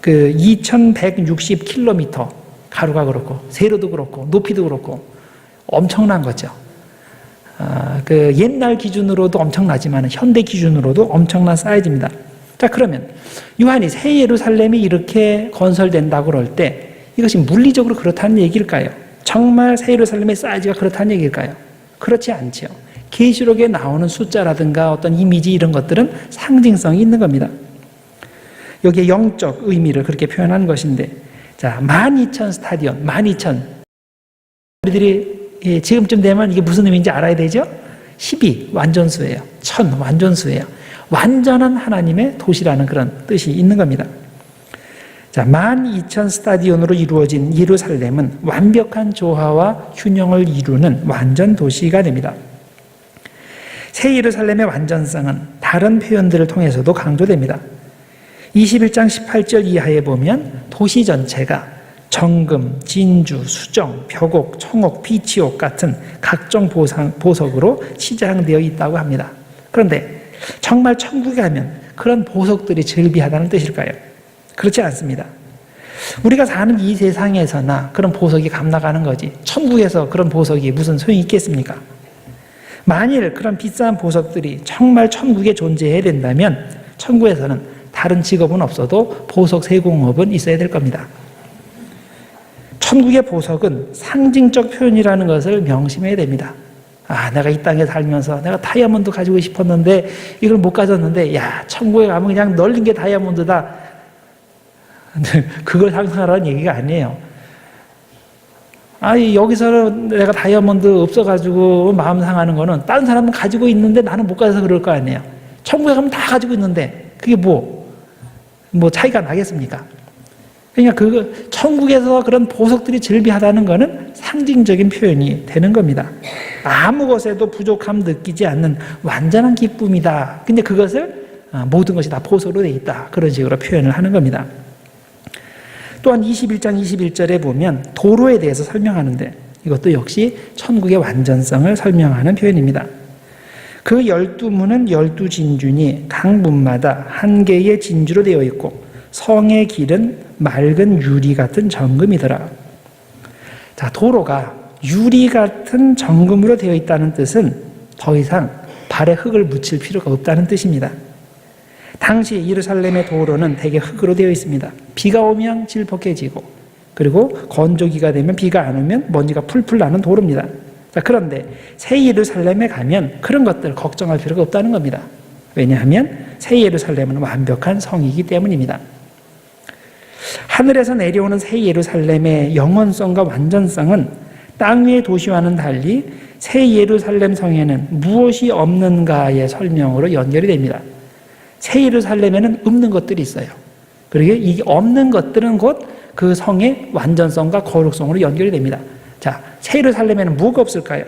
S1: 그 2,160km 가로가 그렇고 세로도 그렇고 높이도 그렇고 엄청난 거죠. 그 옛날 기준으로도 엄청나지만 현대 기준으로도 엄청난 사이즈입니다. 자, 그러면 요한이 새 예루살렘이 이렇게 건설된다고 그럴 때 이것이 물리적으로 그렇다는 얘기일까요? 정말 새 예루살렘의 사이즈가 그렇다는 얘기일까요? 그렇지 않죠. 계시록에 나오는 숫자라든가 어떤 이미지 이런 것들은 상징성이 있는 겁니다. 여기에 영적 의미를 그렇게 표현한 것인데, 자, 12,000 스타디온, 12,000. 우리들이 지금쯤 되면 이게 무슨 의미인지 알아야 되죠? 12 완전수예요. 1000 완전수예요. 완전한 하나님의 도시라는 그런 뜻이 있는 겁니다. 자, 12,000 스타디온으로 이루어진 예루살렘은 완벽한 조화와 균형을 이루는 완전 도시가 됩니다. 새 예루살렘의 완전성은 다른 표현들을 통해서도 강조됩니다. 21장 18절 이하에 보면 도시 전체가 정금, 진주, 수정, 벽옥, 청옥, 비치옥 같은 각종 보석으로 치장되어 있다고 합니다. 그런데 정말 천국에 가면 그런 보석들이 즐비하다는 뜻일까요? 그렇지 않습니다. 우리가 사는 이 세상에서나 그런 보석이 감나가는 거지 천국에서 그런 보석이 무슨 소용이 있겠습니까? 만일 그런 비싼 보석들이 정말 천국에 존재해야 된다면 천국에서는 다른 직업은 없어도 보석 세공업은 있어야 될 겁니다. 천국의 보석은 상징적 표현이라는 것을 명심해야 됩니다. 아, 내가 이 땅에 살면서 내가 다이아몬드 가지고 싶었는데 이걸 못 가졌는데, 야, 천국에 가면 그냥 널린 게 다이아몬드다. 그걸 상상하라는 얘기가 아니에요. 아니, 여기서는 내가 다이아몬드 없어가지고 마음 상하는 거는 다른 사람은 가지고 있는데 나는 못 가져서 그럴 거 아니에요. 천국에 가면 다 가지고 있는데 그게 뭐 차이가 나겠습니까? 그러니까 천국에서 그런 보석들이 즐비하다는 것은 상징적인 표현이 되는 겁니다. 아무 것에도 부족함 느끼지 않는 완전한 기쁨이다. 근데 그것을 모든 것이 다 보석으로 되어 있다. 그런 식으로 표현을 하는 겁니다. 또한 21장 21절에 보면 도로에 대해서 설명하는데 이것도 역시 천국의 완전성을 설명하는 표현입니다. 그 12문은 12진주니 각 문마다 한 개의 진주로 되어 있고 성의 길은 맑은 유리 같은 정금이더라. 자, 도로가 유리 같은 정금으로 되어 있다는 뜻은 더 이상 발에 흙을 묻힐 필요가 없다는 뜻입니다. 당시 예루살렘의 도로는 대개 흙으로 되어 있습니다. 비가 오면 질퍽해지고 그리고 건조기가 되면 비가 안 오면 먼지가 풀풀 나는 도로입니다. 자, 그런데 새 예루살렘에 가면 그런 것들 걱정할 필요가 없다는 겁니다. 왜냐하면 새 예루살렘은 완벽한 성이기 때문입니다. 하늘에서 내려오는 새 예루살렘의 영원성과 완전성은 땅 위의 도시와는 달리 새 예루살렘 성에는 무엇이 없는가의 설명으로 연결이 됩니다. 새 예루살렘에는 없는 것들이 있어요. 그리고 이 없는 것들은 곧 그 성의 완전성과 거룩성으로 연결이 됩니다. 자, 새 예루살렘에는 뭐가 없을까요?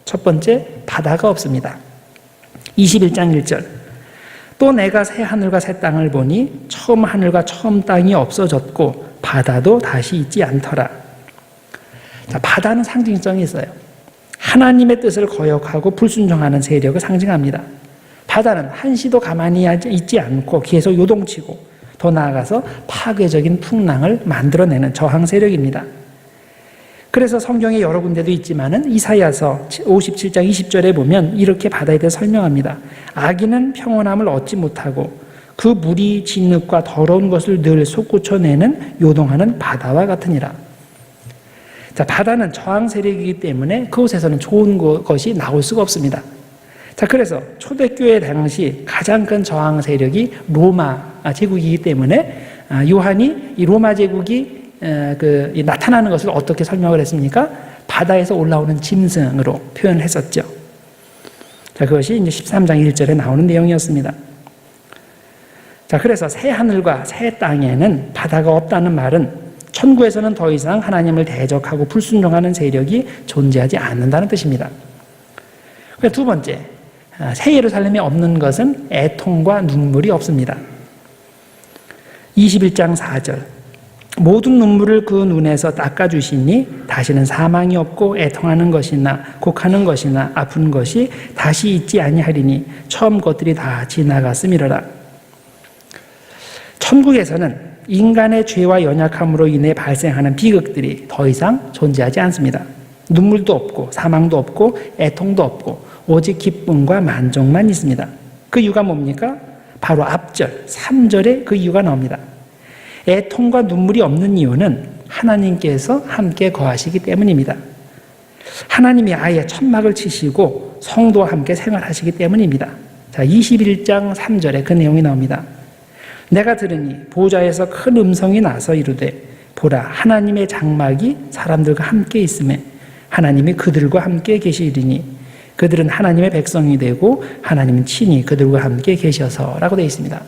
S1: 첫 번째, 바다가 없습니다. 21장 1절. 또 내가 새 하늘과 새 땅을 보니 처음 하늘과 처음 땅이 없어졌고 바다도 다시 있지 않더라. 자, 바다는 상징성이 있어요. 하나님의 뜻을 거역하고 불순종하는 세력을 상징합니다. 바다는 한시도 가만히 있지 않고 계속 요동치고 더 나아가서 파괴적인 풍랑을 만들어내는 저항 세력입니다. 그래서 성경에 여러 군데도 있지만은 이사야서 57장 20절에 보면 이렇게 바다에 대해 설명합니다. 악인은 평온함을 얻지 못하고 그 물이 진흙과 더러운 것을 늘 솟구쳐내는 요동하는 바다와 같으니라. 자, 바다는 저항 세력이기 때문에 그곳에서는 좋은 것이 나올 수가 없습니다. 자, 그래서 초대교회 당시 가장 큰 저항 세력이 로마 제국이기 때문에 요한이 이 로마 제국이 나타나는 것을 어떻게 설명을 했습니까? 바다에서 올라오는 짐승으로 표현을 했었죠. 자, 그것이 이제 13장 1절에 나오는 내용이었습니다. 자, 그래서 새 하늘과 새 땅에는 바다가 없다는 말은 천국에서는 더 이상 하나님을 대적하고 불순종하는 세력이 존재하지 않는다는 뜻입니다. 두 번째, 새 예루살렘에 없는 것은 애통과 눈물이 없습니다. 21장 4절. 모든 눈물을 그 눈에서 닦아주시니 다시는 사망이 없고 애통하는 것이나 곡하는 것이나 아픈 것이 다시 있지 아니하리니 처음 것들이 다 지나갔음이로라. 천국에서는 인간의 죄와 연약함으로 인해 발생하는 비극들이 더 이상 존재하지 않습니다. 눈물도 없고 사망도 없고 애통도 없고 오직 기쁨과 만족만 있습니다. 그 이유가 뭡니까? 바로 앞절 3절에 그 이유가 나옵니다. 애통과 눈물이 없는 이유는 하나님께서 함께 거하시기 때문입니다. 하나님이 아예 천막을 치시고 성도와 함께 생활하시기 때문입니다. 자, 21장 3절에 그 내용이 나옵니다. 내가 들으니 보좌에서 큰 음성이 나서 이르되 보라 하나님의 장막이 사람들과 함께 있음에 하나님이 그들과 함께 계시리니 그들은 하나님의 백성이 되고 하나님은 친히 그들과 함께 계셔서라고 되어 있습니다.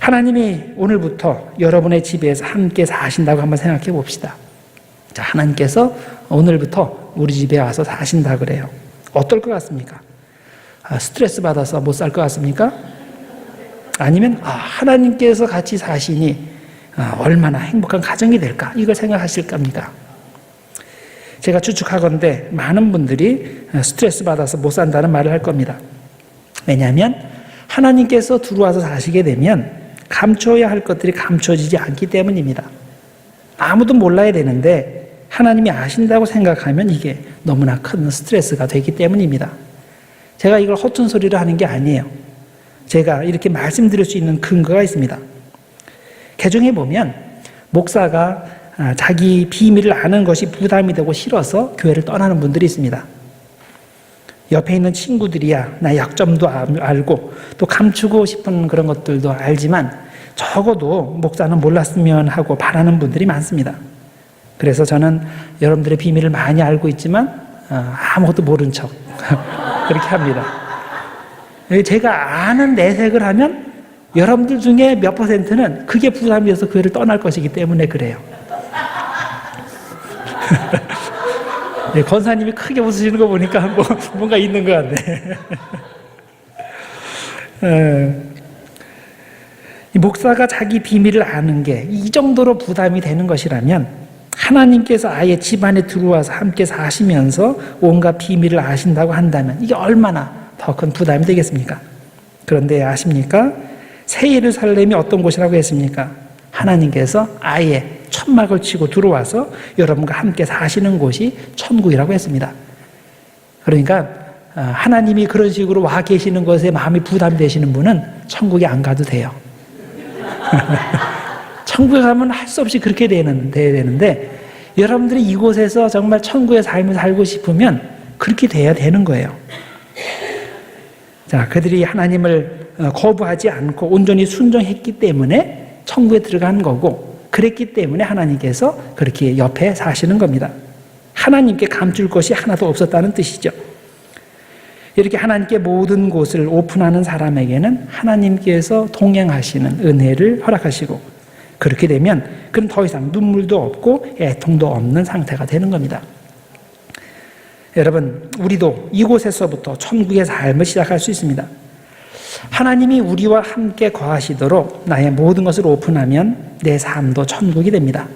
S1: 하나님이 오늘부터 여러분의 집에서 함께 사신다고 한번 생각해 봅시다. 자, 하나님께서 오늘부터 우리 집에 와서 사신다 그래요. 어떨 것 같습니까? 스트레스 받아서 못 살 것 같습니까? 아니면 하나님께서 같이 사시니 얼마나 행복한 가정이 될까? 이걸 생각하실 겁니까? 제가 추측하건대 많은 분들이 스트레스 받아서 못 산다는 말을 할 겁니다. 왜냐하면 하나님께서 들어와서 사시게 되면 감춰야 할 것들이 감춰지지 않기 때문입니다. 아무도 몰라야 되는데 하나님이 아신다고 생각하면 이게 너무나 큰 스트레스가 되기 때문입니다. 제가 이걸 허튼 소리를 하는 게 아니에요. 제가 이렇게 말씀드릴 수 있는 근거가 있습니다. 개종에 보면 목사가 자기 비밀을 아는 것이 부담이 되고 싫어서 교회를 떠나는 분들이 있습니다. 옆에 있는 친구들이야 나 약점도 알고 또 감추고 싶은 그런 것들도 알지만 적어도 목사는 몰랐으면 하고 바라는 분들이 많습니다. 그래서 저는 여러분들의 비밀을 많이 알고 있지만 아무것도 모른 척 그렇게 합니다. 제가 아는 내색을 하면 여러분들 중에 몇 %는 그게 부담이 돼서 교회를 떠날 것이기 때문에 그래요. 네, 권사님이 크게 웃으시는 거 보니까 뭔가 있는 것 같네. 이 목사가 자기 비밀을 아는 게 이 정도로 부담이 되는 것이라면 하나님께서 아예 집안에 들어와서 함께 사시면서 온갖 비밀을 아신다고 한다면 이게 얼마나 더 큰 부담이 되겠습니까? 그런데 아십니까? 새 예루살렘이 어떤 곳이라고 했습니까? 하나님께서 아예 천막을 치고 들어와서 여러분과 함께 사시는 곳이 천국이라고 했습니다. 그러니까 하나님이 그런 식으로 와 계시는 것에 마음이 부담이 되시는 분은 천국에 안 가도 돼요. 천국에 가면 할 수 없이 그렇게 돼야 되는데 여러분들이 이곳에서 정말 천국의 삶을 살고 싶으면 그렇게 돼야 되는 거예요. 자, 그들이 하나님을 거부하지 않고 온전히 순종했기 때문에 천국에 들어간 거고, 그랬기 때문에 하나님께서 그렇게 옆에 사시는 겁니다. 하나님께 감출 것이 하나도 없었다는 뜻이죠. 이렇게 하나님께 모든 곳을 오픈하는 사람에게는 하나님께서 동행하시는 은혜를 허락하시고, 그렇게 되면 그는 더 이상 눈물도 없고 애통도 없는 상태가 되는 겁니다. 여러분, 우리도 이곳에서부터 천국의 삶을 시작할 수 있습니다. 하나님이 우리와 함께 거하시도록 나의 모든 것을 오픈하면 내 삶도 천국이 됩니다.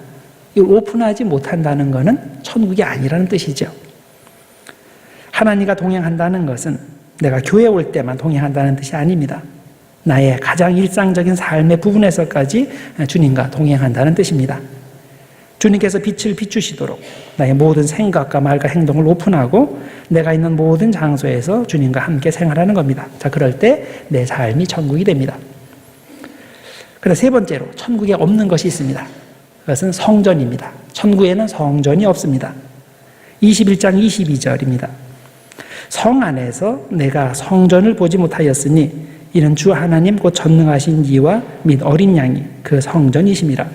S1: 이걸 오픈하지 못한다는 것은 천국이 아니라는 뜻이죠. 하나님과 동행한다는 것은 내가 교회 올 때만 동행한다는 뜻이 아닙니다. 나의 가장 일상적인 삶의 부분에서까지 주님과 동행한다는 뜻입니다. 주님께서 빛을 비추시도록 나의 모든 생각과 말과 행동을 오픈하고 내가 있는 모든 장소에서 주님과 함께 생활하는 겁니다. 자, 그럴 때 내 삶이 천국이 됩니다. 그래서 세 번째로 천국에 없는 것이 있습니다. 그것은 성전입니다. 천국에는 성전이 없습니다. 21장 22절입니다. 성 안에서 내가 성전을 보지 못하였으니 이는 주 하나님 곧 전능하신 이와 및 어린 양이 그 성전이심이라.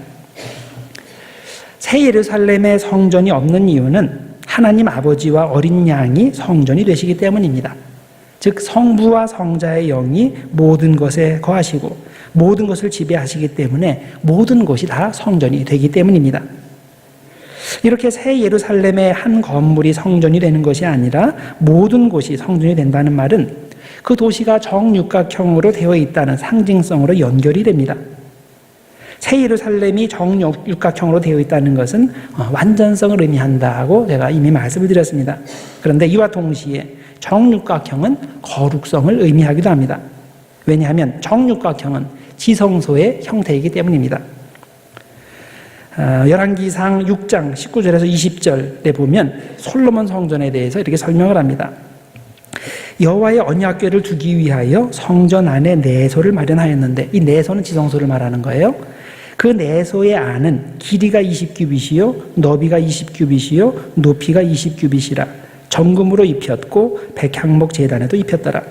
S1: 새 예루살렘에 성전이 없는 이유는 하나님 아버지와 어린 양이 성전이 되시기 때문입니다. 즉 성부와 성자의 영이 모든 것에 거하시고 모든 것을 지배하시기 때문에 모든 것이 다 성전이 되기 때문입니다. 이렇게 새 예루살렘의 한 건물이 성전이 되는 것이 아니라 모든 곳이 성전이 된다는 말은 그 도시가 정육각형으로 되어 있다는 상징성으로 연결이 됩니다. 새 예루살렘이 정육각형으로 되어 있다는 것은 완전성을 의미한다고 제가 이미 말씀을 드렸습니다. 그런데 이와 동시에 정육각형은 거룩성을 의미하기도 합니다. 왜냐하면 정육각형은 지성소의 형태이기 때문입니다. 열왕기상 6장 19절에서 20절에 보면 솔로몬 성전에 대해서 이렇게 설명을 합니다. 여호와의 언약궤를 두기 위하여 성전 안에 내소를 마련하였는데, 이 내소는 지성소를 말하는 거예요. 그 내소의 안은 길이가 20규빗이요 너비가 20규빗이요 높이가 20규빗이라 정금으로 입혔고 백향목 제단에도 입혔더라.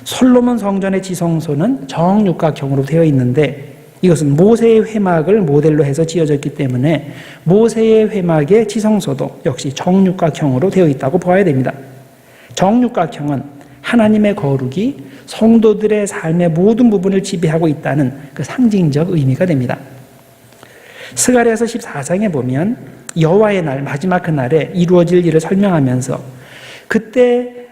S1: 솔로몬 성전의 지성소는 정육각형으로 되어 있는데 이것은 모세의 회막을 모델로 해서 지어졌기 때문에 모세의 회막의 지성소도 역시 정육각형으로 되어 있다고 봐야 됩니다. 정육각형은 하나님의 거룩이 성도들의 삶의 모든 부분을 지배하고 있다는 그 상징적 의미가 됩니다. 스가랴서 14장에 보면 여호와의 날, 마지막 그날에 이루어질 일을 설명하면서 그때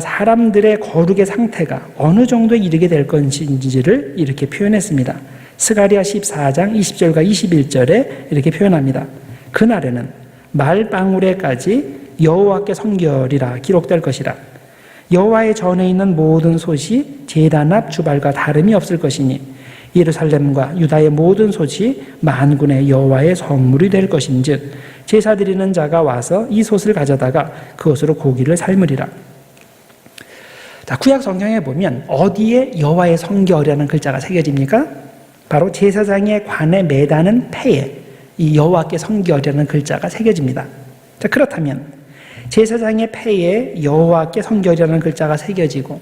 S1: 사람들의 거룩의 상태가 어느 정도에 이르게 될 것인지를 이렇게 표현했습니다. 스가랴 14장 20절과 21절에 이렇게 표현합니다. 그날에는 말방울에까지 여호와께 성결이라 기록될 것이라. 여호와의 전에 있는 모든 솥이 제단 앞 주발과 다름이 없을 것이니 예루살렘과 유다의 모든 솥이 만군의 여호와의 성물이 될 것인즉 제사 드리는 자가 와서 이 솥을 가져다가 그것으로 고기를 삶으리라. 자, 구약 성경에 보면 어디에 여호와의 성결이라는 글자가 새겨집니까? 바로 제사장의 관에 매다는 패에 이 여호와께 성결이라는 글자가 새겨집니다. 자, 그렇다면 제사장의 패에 여호와께 성결이라는 글자가 새겨지고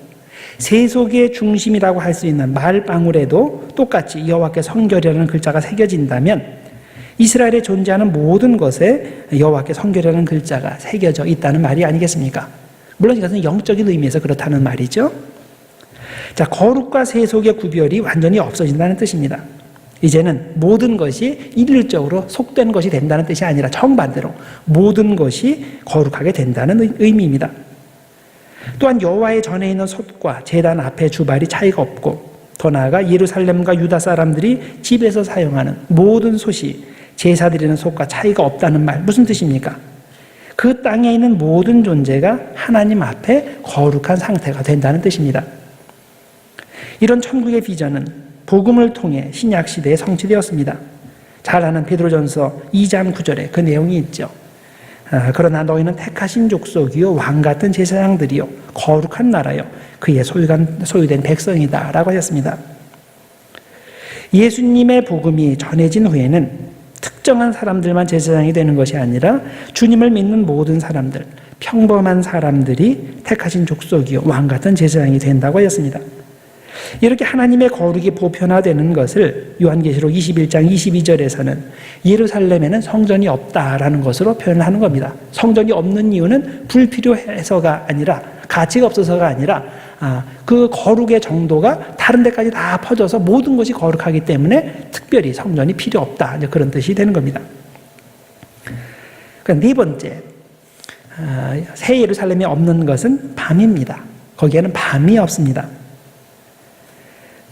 S1: 세속의 중심이라고 할 수 있는 말방울에도 똑같이 여호와께 성결이라는 글자가 새겨진다면 이스라엘에 존재하는 모든 것에 여호와께 성결이라는 글자가 새겨져 있다는 말이 아니겠습니까? 물론 이것은 영적인 의미에서 그렇다는 말이죠. 자, 거룩과 세속의 구별이 완전히 없어진다는 뜻입니다. 이제는 모든 것이 일률적으로 속된 것이 된다는 뜻이 아니라 정반대로 모든 것이 거룩하게 된다는 의미입니다. 또한 여호와의 전에 있는 솥과 제단 앞에 주발이 차이가 없고, 더 나아가 예루살렘과 유다 사람들이 집에서 사용하는 모든 솥이 제사 드리는 솥과 차이가 없다는 말, 무슨 뜻입니까? 그 땅에 있는 모든 존재가 하나님 앞에 거룩한 상태가 된다는 뜻입니다. 이런 천국의 비전은 복음을 통해 신약 시대에 성취되었습니다. 잘 아는 베드로전서 2장 9절에 그 내용이 있죠. 그러나 너희는 택하신 족속이요 왕 같은 제사장들이요 거룩한 나라요 그의 소유된 백성이다 라고 하셨습니다. 예수님의 복음이 전해진 후에는 특정한 사람들만 제사장이 되는 것이 아니라 주님을 믿는 모든 사람들, 평범한 사람들이 택하신 족속이요 왕 같은 제사장이 된다고 하였습니다. 이렇게 하나님의 거룩이 보편화되는 것을 요한계시록 21장 22절에서는 예루살렘에는 성전이 없다라는 것으로 표현을 하는 겁니다. 성전이 없는 이유는 불필요해서가 아니라, 가치가 없어서가 아니라 그 거룩의 정도가 다른 데까지 다 퍼져서 모든 것이 거룩하기 때문에 특별히 성전이 필요 없다, 그런 뜻이 되는 겁니다. 네 번째, 새 예루살렘이 없는 것은 밤입니다. 거기에는 밤이 없습니다.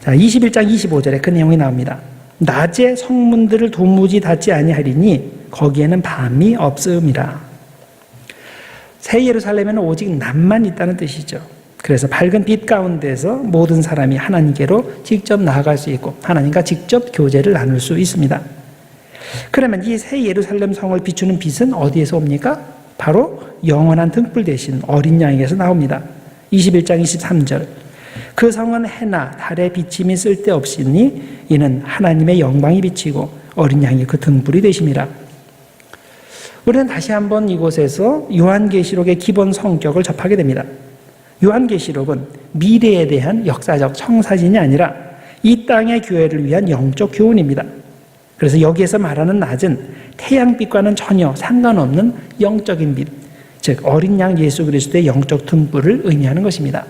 S1: 자, 21장 25절에 그 내용이 나옵니다. 낮에 성문들을 도무지 닫지 아니하리니 거기에는 밤이 없음이라. 새 예루살렘에는 오직 낮만 있다는 뜻이죠. 그래서 밝은 빛 가운데서 모든 사람이 하나님께로 직접 나아갈 수 있고 하나님과 직접 교제를 나눌 수 있습니다. 그러면 이 새 예루살렘 성을 비추는 빛은 어디에서 옵니까? 바로 영원한 등불 대신 어린 양에게서 나옵니다. 21장 23절, 그 성은 해나 달의 비침이 쓸데없으니 이는 하나님의 영광이 비치고 어린 양이 그 등불이 되심이라. 우리는 다시 한번 이곳에서 요한계시록의 기본 성격을 접하게 됩니다. 요한계시록은 미래에 대한 역사적 청사진이 아니라 이 땅의 교회를 위한 영적 교훈입니다. 그래서 여기에서 말하는 낮은 태양빛과는 전혀 상관없는 영적인 빛, 즉 어린 양 예수 그리스도의 영적 등불을 의미하는 것입니다.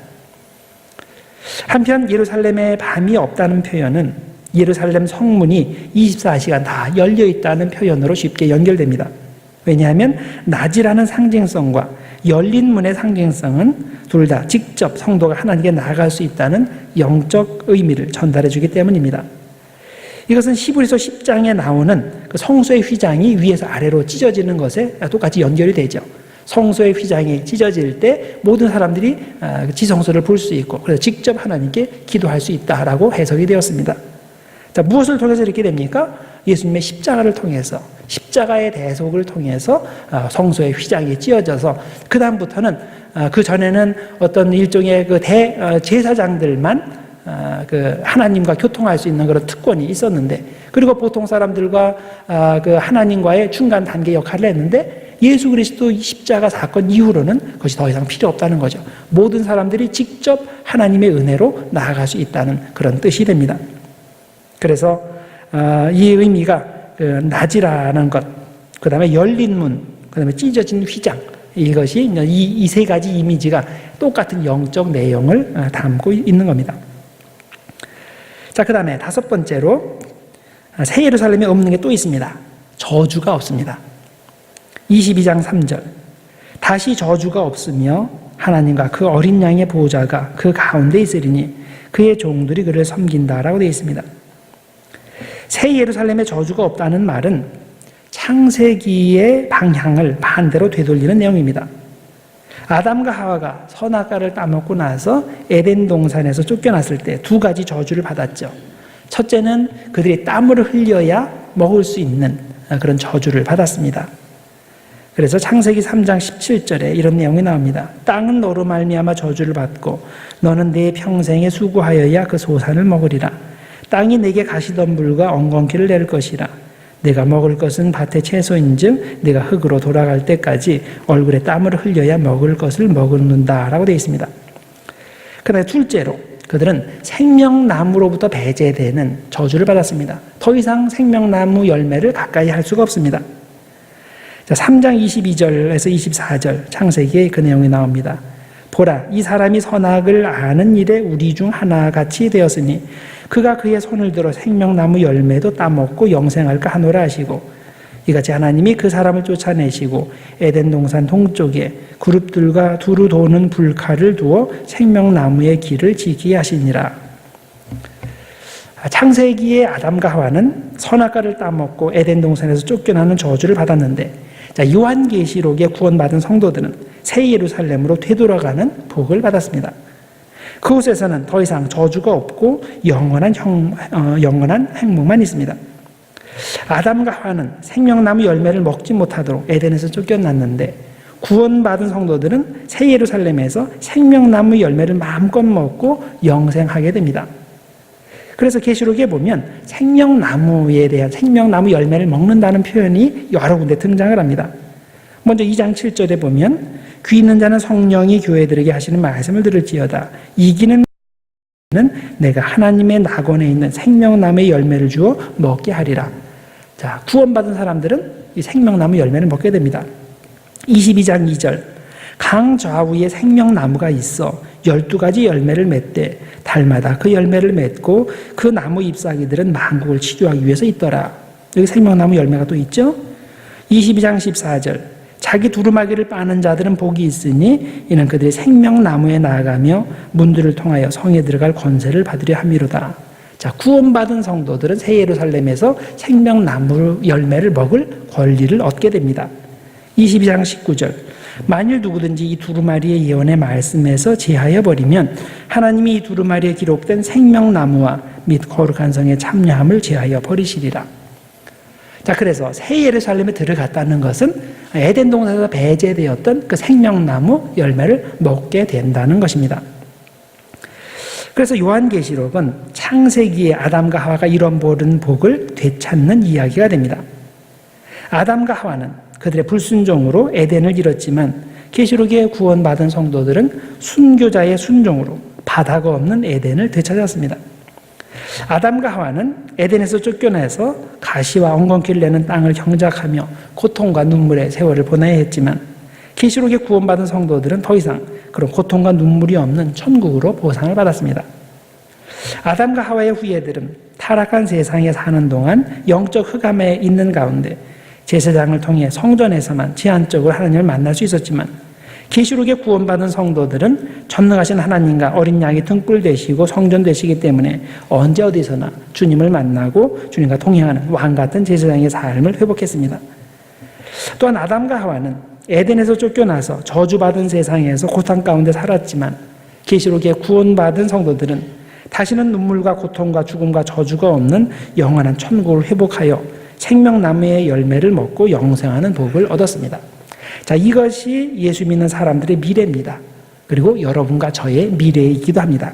S1: 한편 예루살렘에 밤이 없다는 표현은 예루살렘 성문이 24시간 다 열려 있다는 표현으로 쉽게 연결됩니다. 왜냐하면 낮이라는 상징성과 열린 문의 상징성은 둘 다 직접 성도가 하나님께 나아갈 수 있다는 영적 의미를 전달해 주기 때문입니다. 이것은 히브리서 10장에 나오는 그 성소의 휘장이 위에서 아래로 찢어지는 것에 똑같이 연결이 되죠. 성소의 휘장이 찢어질 때 모든 사람들이 지성소를 볼 수 있고, 그래서 직접 하나님께 기도할 수 있다라고 해석이 되었습니다. 자, 무엇을 통해서 이렇게 됩니까? 예수님의 십자가를 통해서, 십자가의 대속을 통해서 성소의 휘장이 찢어져서 그 다음부터는 그 전에는 어떤 일종의 그 제사장들만 그 하나님과 교통할 수 있는 그런 특권이 있었는데, 그리고 보통 사람들과 그 하나님과의 중간 단계 역할을 했는데, 예수 그리스도 십자가 사건 이후로는 그것이 더 이상 필요 없다는 거죠. 모든 사람들이 직접 하나님의 은혜로 나아갈 수 있다는 그런 뜻이 됩니다. 그래서 이 의미가 낮이라는 것, 그 다음에 열린 문, 그 다음에 찢어진 휘장, 이것이 이 세 가지 이미지가 똑같은 영적 내용을 담고 있는 겁니다. 자, 그 다음에 다섯 번째로 새 예루살렘에 없는 게 또 있습니다. 저주가 없습니다. 22장 3절, 다시 저주가 없으며 하나님과 그 어린 양의 보호자가 그 가운데 있으리니 그의 종들이 그를 섬긴다라고 되어 있습니다. 새 예루살렘에 저주가 없다는 말은 창세기의 방향을 반대로 되돌리는 내용입니다. 아담과 하와가 선악과를 따먹고 나서 에덴 동산에서 쫓겨났을 때 두 가지 저주를 받았죠. 첫째는 그들이 땀을 흘려야 먹을 수 있는 그런 저주를 받았습니다. 그래서 창세기 3장 17절에 이런 내용이 나옵니다. 땅은 너로 말미암아 저주를 받고 너는 내 평생에 수고하여야 그 소산을 먹으리라. 땅이 내게 가시덤불과 엉겅퀴를 낼 것이라. 내가 먹을 것은 밭의 채소인즉 내가 흙으로 돌아갈 때까지 얼굴에 땀을 흘려야 먹을 것을 먹는다라고 되어 있습니다. 그다음에 둘째로 그들은 생명나무로부터 배제되는 저주를 받았습니다. 더 이상 생명나무 열매를 가까이 할 수가 없습니다. 자, 3장 22절에서 24절 창세기에 그 내용이 나옵니다. 보라, 이 사람이 선악을 아는 일에 우리 중 하나같이 되었으니 그가 그의 손을 들어 생명나무 열매도 따먹고 영생할까 하노라 하시고, 이같이 하나님이 그 사람을 쫓아내시고 에덴 동산 동쪽에 그룹들과 두루 도는 불칼을 두어 생명나무의 길을 지키게 하시니라. 창세기의 아담과 하와는 선악과를 따먹고 에덴 동산에서 쫓겨나는 저주를 받았는데, 요한계시록에 구원받은 성도들은 새 예루살렘으로 되돌아가는 복을 받았습니다. 그곳에서는 더 이상 저주가 없고 영원한 행복만 있습니다. 아담과 하와는 생명나무 열매를 먹지 못하도록 에덴에서 쫓겨났는데, 구원받은 성도들은 새 예루살렘에서 생명나무 열매를 마음껏 먹고 영생하게 됩니다. 그래서 계시록에 보면 생명나무에 대한 생명나무 열매를 먹는다는 표현이 여러 군데 등장을 합니다. 먼저 2장 7절에 보면 귀 있는 자는 성령이 교회들에게 하시는 말씀을 들을지어다. 이기는 내가 하나님의 낙원에 있는 생명나무의 열매를 주어 먹게 하리라. 자, 구원받은 사람들은 이 생명나무 열매를 먹게 됩니다. 22장 2절 강 좌우에 생명나무가 있어 12가지 열매를 맺되 달마다 그 열매를 맺고 그 나무 잎사귀들은 만국을 치료하기 위해서 있더라. 여기 생명나무 열매가 또 있죠. 22장 14절 자기 두루마기를 빠는 자들은 복이 있으니 이는 그들이 생명나무에 나아가며 문들을 통하여 성에 들어갈 권세를 받으려 함이로다. 자, 구원받은 성도들은 새 예루살렘에서 생명나무 열매를 먹을 권리를 얻게 됩니다. 22장 19절 만일 누구든지 이 두루마리의 예언의 말씀에서 제하여 버리면 하나님이 이 두루마리에 기록된 생명나무와 및 거룩한 성에 참여함을 제하여 버리시리라. 자, 그래서 새 예루살렘에 들어갔다는 것은 에덴 동산에서 배제되었던 그 생명나무 열매를 먹게 된다는 것입니다. 그래서 요한계시록은 창세기의 아담과 하와가 잃어버린 복을 되찾는 이야기가 됩니다. 아담과 하와는 그들의 불순종으로 에덴을 잃었지만 계시록에 구원받은 성도들은 순교자의 순종으로 바다가 없는 에덴을 되찾았습니다. 아담과 하와는 에덴에서 쫓겨나서 가시와 엉겅퀴를 내는 땅을 경작하며 고통과 눈물의 세월을 보내야 했지만 계시록에 구원받은 성도들은 더 이상 그런 고통과 눈물이 없는 천국으로 보상을 받았습니다. 아담과 하와의 후예들은 타락한 세상에 사는 동안 영적 흑암에 있는 가운데 제사장을 통해 성전에서만 제한적으로 하나님을 만날 수 있었지만 계시록에 구원받은 성도들은 전능하신 하나님과 어린 양이 등불 되시고 성전 되시기 때문에 언제 어디서나 주님을 만나고 주님과 동행하는 왕 같은 제사장의 삶을 회복했습니다. 또한 아담과 하와는 에덴에서 쫓겨나서 저주받은 세상에서 고통 가운데 살았지만 계시록에 구원받은 성도들은 다시는 눈물과 고통과 죽음과 저주가 없는 영원한 천국을 회복하여 생명나무의 열매를 먹고 영생하는 복을 얻었습니다. 자, 이것이 예수 믿는 사람들의 미래입니다. 그리고 여러분과 저의 미래이기도 합니다.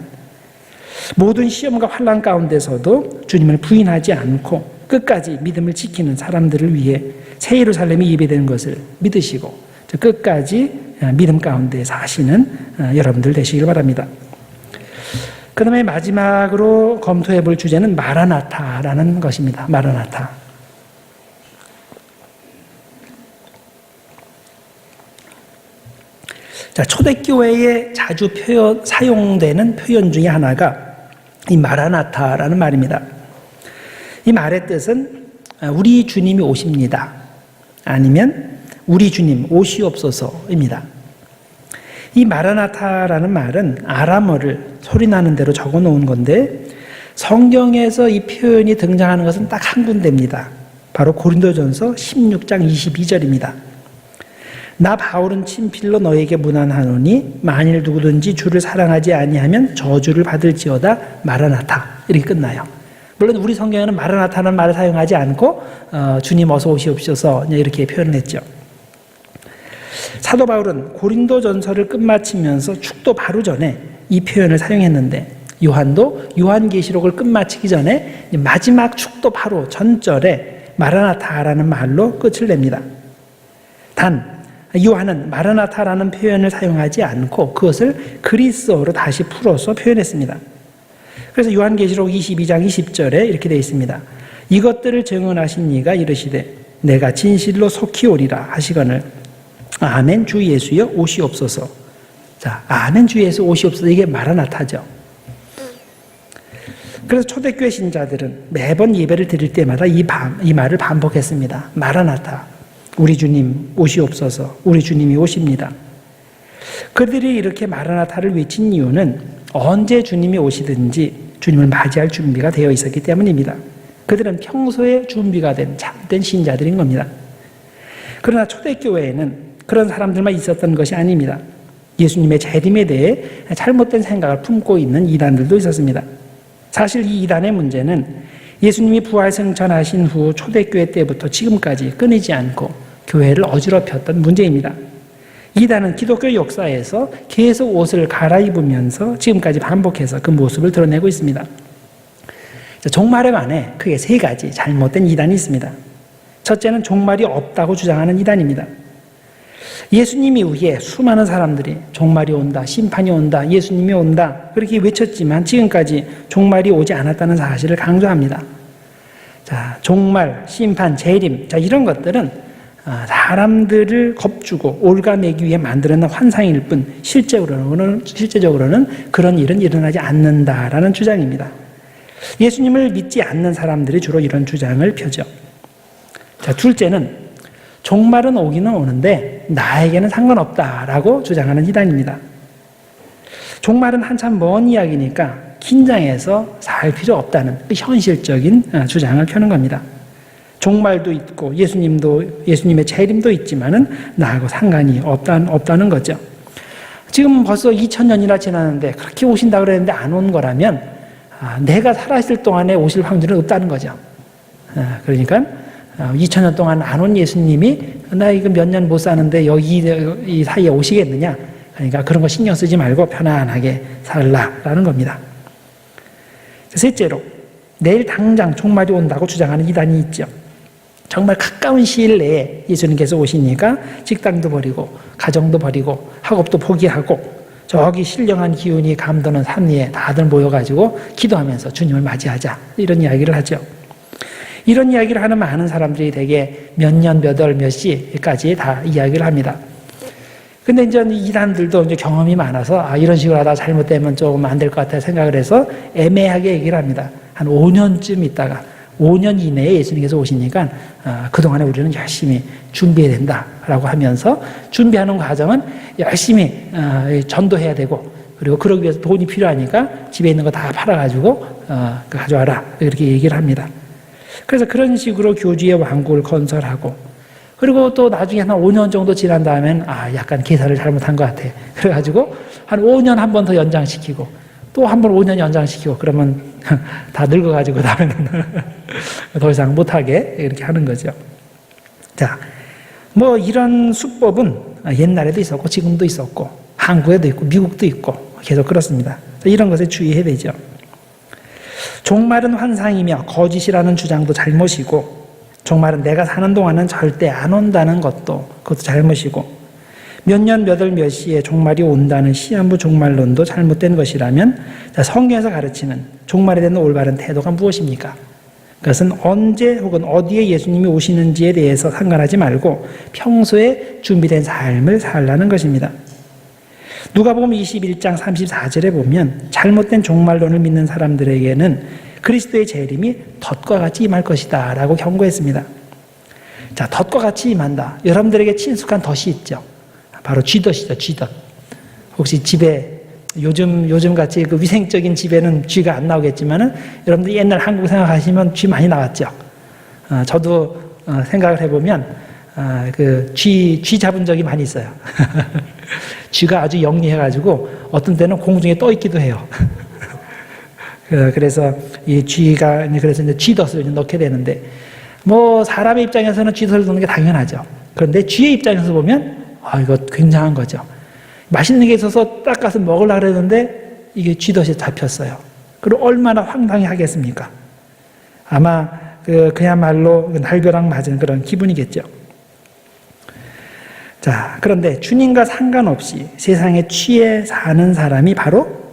S1: 모든 시험과 환난 가운데서도 주님을 부인하지 않고 끝까지 믿음을 지키는 사람들을 위해 새 예루살렘이 예배되는 것을 믿으시고 끝까지 믿음 가운데 사시는 여러분들 되시길 바랍니다. 그 다음에 마지막으로 검토해 볼 주제는 마라나타라는 것입니다. 마라나타. 자, 초대교회에 자주 사용되는 표현 중에 하나가 이 마라나타라는 말입니다. 이 말의 뜻은 우리 주님이 오십니다. 아니면 우리 주님 오시옵소서입니다. 이 마라나타라는 말은 아람어를 소리나는 대로 적어 놓은 건데 성경에서 이 표현이 등장하는 것은 딱 한 군데입니다. 바로 고린도전서 16장 22절입니다. 나 바울은 친필로 너에게 문안하노니 만일 누구든지 주를 사랑하지 아니하면 저주를 받을지어다 마라나타. 이렇게 끝나요. 물론 우리 성경에는 마라나타는 말을 사용하지 않고 주님 어서 오시옵소서 이렇게 표현을 했죠. 사도 바울은 고린도전서를 끝마치면서 축도 바로 전에 이 표현을 사용했는데 요한도 요한계시록을 끝마치기 전에 마지막 축도 바로 전절에 마라나타라는 말로 끝을 냅니다. 단 요한은 마라나타라는 표현을 사용하지 않고 그것을 그리스어로 다시 풀어서 표현했습니다. 그래서 요한계시록 22장 20절에 이렇게 되어 있습니다. 이것들을 증언하신 이가 이르시되 내가 진실로 속히 오리라 하시거늘 아멘 주 예수여 오시옵소서. 자, 아멘 주 예수 오시옵소서. 이게 마라나타죠. 그래서 초대교회 신자들은 매번 예배를 드릴 때마다 이 말을 반복했습니다. 마라나타, 우리 주님 오시옵소서, 우리 주님이 오십니다. 그들이 이렇게 마라나타를 외친 이유는 언제 주님이 오시든지 주님을 맞이할 준비가 되어 있었기 때문입니다. 그들은 평소에 준비가 된 참된 신자들인 겁니다. 그러나 초대교회에는 그런 사람들만 있었던 것이 아닙니다. 예수님의 재림에 대해 잘못된 생각을 품고 있는 이단들도 있었습니다. 사실 이 이단의 문제는 예수님이 부활승천하신 후 초대교회 때부터 지금까지 끊이지 않고 교회를 어지럽혔던 문제입니다. 이단은 기독교 역사에서 계속 옷을 갈아입으면서 지금까지 반복해서 그 모습을 드러내고 있습니다. 종말에 관해 크게 세 가지 잘못된 이단이 있습니다. 첫째는 종말이 없다고 주장하는 이단입니다. 예수님 이후에 수많은 사람들이 종말이 온다, 심판이 온다, 예수님이 온다 그렇게 외쳤지만 지금까지 종말이 오지 않았다는 사실을 강조합니다. 자, 종말, 심판, 재림, 자, 이런 것들은 사람들을 겁주고 올가매기 위해 만들어낸 환상일 뿐 실제적으로는 그런 일은 일어나지 않는다라는 주장입니다. 예수님을 믿지 않는 사람들이 주로 이런 주장을 펴죠. 자, 둘째는 종말은 오기는 오는데 나에게는 상관없다라고 주장하는 이단입니다. 종말은 한참 먼 이야기니까 긴장해서 살 필요 없다는 현실적인 주장을 펴는 겁니다. 종말도 있고 예수님의 재림도 있지만은 나하고 상관이 없다는 거죠. 지금 벌써 2000년이나 지났는데 그렇게 오신다 그랬는데 안 온 거라면 내가 살아있을 동안에 오실 확률은 없다는 거죠. 그러니까 2000년 동안 안 온 예수님이 나 이거 몇 년 못 사는데 여기 이 사이에 오시겠느냐? 그러니까 그런 거 신경 쓰지 말고 편안하게 살라라는 겁니다. 셋째로 내일 당장 종말이 온다고 주장하는 이단이 있죠. 정말 가까운 시일 내에 예수님께서 오시니까 직장도 버리고 가정도 버리고 학업도 포기하고 저기 신령한 기운이 감도는 산 위에 다들 모여가지고 기도하면서 주님을 맞이하자 이런 이야기를 하죠. 이런 이야기를 하는 많은 사람들이 되게 몇 년, 몇 월, 몇 시까지 다 이야기를 합니다. 근데 이제 이단들도 이제 경험이 많아서 이런 식으로 하다가 잘못되면 조금 안 될 것 같아 생각을 해서 애매하게 얘기를 합니다. 한 5년쯤 있다가 5년 이내에 예수님께서 오시니까 그동안에 우리는 열심히 준비해야 된다라고 하면서 준비하는 과정은 열심히 전도해야 되고 그리고 그러기 위해서 돈이 필요하니까 집에 있는 거 다 팔아가지고 가져와라 이렇게 얘기를 합니다. 그래서 그런 식으로 교주의 왕국을 건설하고 그리고 또 나중에 한 5년 정도 지난 다음엔 약간 계산을 잘못한 것 같아. 그래가지고 한 5년 한 번 더 연장시키고 또 한 번 5년 연장시키고 그러면 다 늙어가지고 다음에는 더 이상 못하게 이렇게 하는 거죠. 자, 뭐 이런 수법은 옛날에도 있었고 지금도 있었고 한국에도 있고 미국도 있고 계속 그렇습니다. 이런 것에 주의해야 되죠. 종말은 환상이며 거짓이라는 주장도 잘못이고 종말은 내가 사는 동안은 절대 안 온다는 그것도 잘못이고 몇 년, 몇 월, 몇 시에 종말이 온다는 시한부 종말론도 잘못된 것이라면 성경에서 가르치는 종말에 대한 올바른 태도가 무엇입니까? 그것은 언제 혹은 어디에 예수님이 오시는지에 대해서 상관하지 말고 평소에 준비된 삶을 살라는 것입니다. 누가복음 21장 34절에 보면 잘못된 종말론을 믿는 사람들에게는 그리스도의 재림이 덫과 같이 임할 것이다 라고 경고했습니다. 자, 덫과 같이 임한다. 여러분들에게 친숙한 덫이 있죠. 바로 쥐덫이죠. 쥐덫. 혹시 집에 요즘 같이 그 위생적인 집에는 쥐가 안 나오겠지만은 여러분들 옛날 한국 생각하시면 쥐 많이 나왔죠. 저도 생각을 해보면 그 쥐 잡은 적이 많이 있어요. 쥐가 아주 영리해가지고 어떤 때는 공중에 떠 있기도 해요. 그래서 이 쥐가 그래서 이제 쥐덫을 넣게 되는데 뭐 사람의 입장에서는 쥐덫을 넣는 게 당연하죠. 그런데 쥐의 입장에서 보면 이거 굉장한 거죠. 맛있는 게 있어서 딱 가서 먹으려고 그랬는데 이게 쥐덫에 잡혔어요. 그럼 얼마나 황당해 하겠습니까? 아마 그야말로 날벼락 맞은 그런 기분이겠죠. 자, 그런데 주님과 상관없이 세상에 취해 사는 사람이 바로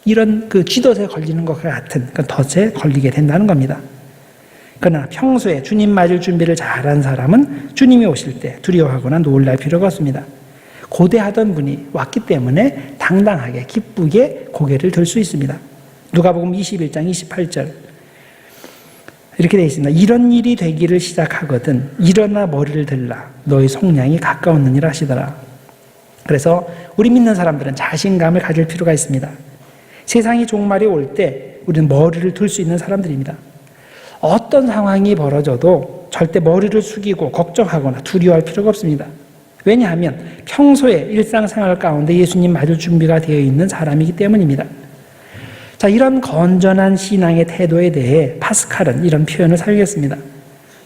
S1: 이런 그 쥐덫에 걸리는 것과 같은 그 덫에 걸리게 된다는 겁니다. 그러나 평소에 주님 맞을 준비를 잘한 사람은 주님이 오실 때 두려워하거나 놀랄 필요가 없습니다. 고대하던 분이 왔기 때문에 당당하게 기쁘게 고개를 들 수 있습니다. 누가복음 21장 28절 이렇게 되어 있습니다. 이런 일이 되기를 시작하거든 일어나 머리를 들라 너희 속량이 가까웠느니라 하시더라. 그래서 우리 믿는 사람들은 자신감을 가질 필요가 있습니다. 세상이 종말이 올 때 우리는 머리를 들 수 있는 사람들입니다. 어떤 상황이 벌어져도 절대 머리를 숙이고 걱정하거나 두려워할 필요가 없습니다. 왜냐하면 평소에 일상생활 가운데 예수님 맞을 준비가 되어 있는 사람이기 때문입니다. 자, 이런 건전한 신앙의 태도에 대해 파스칼은 이런 표현을 사용했습니다.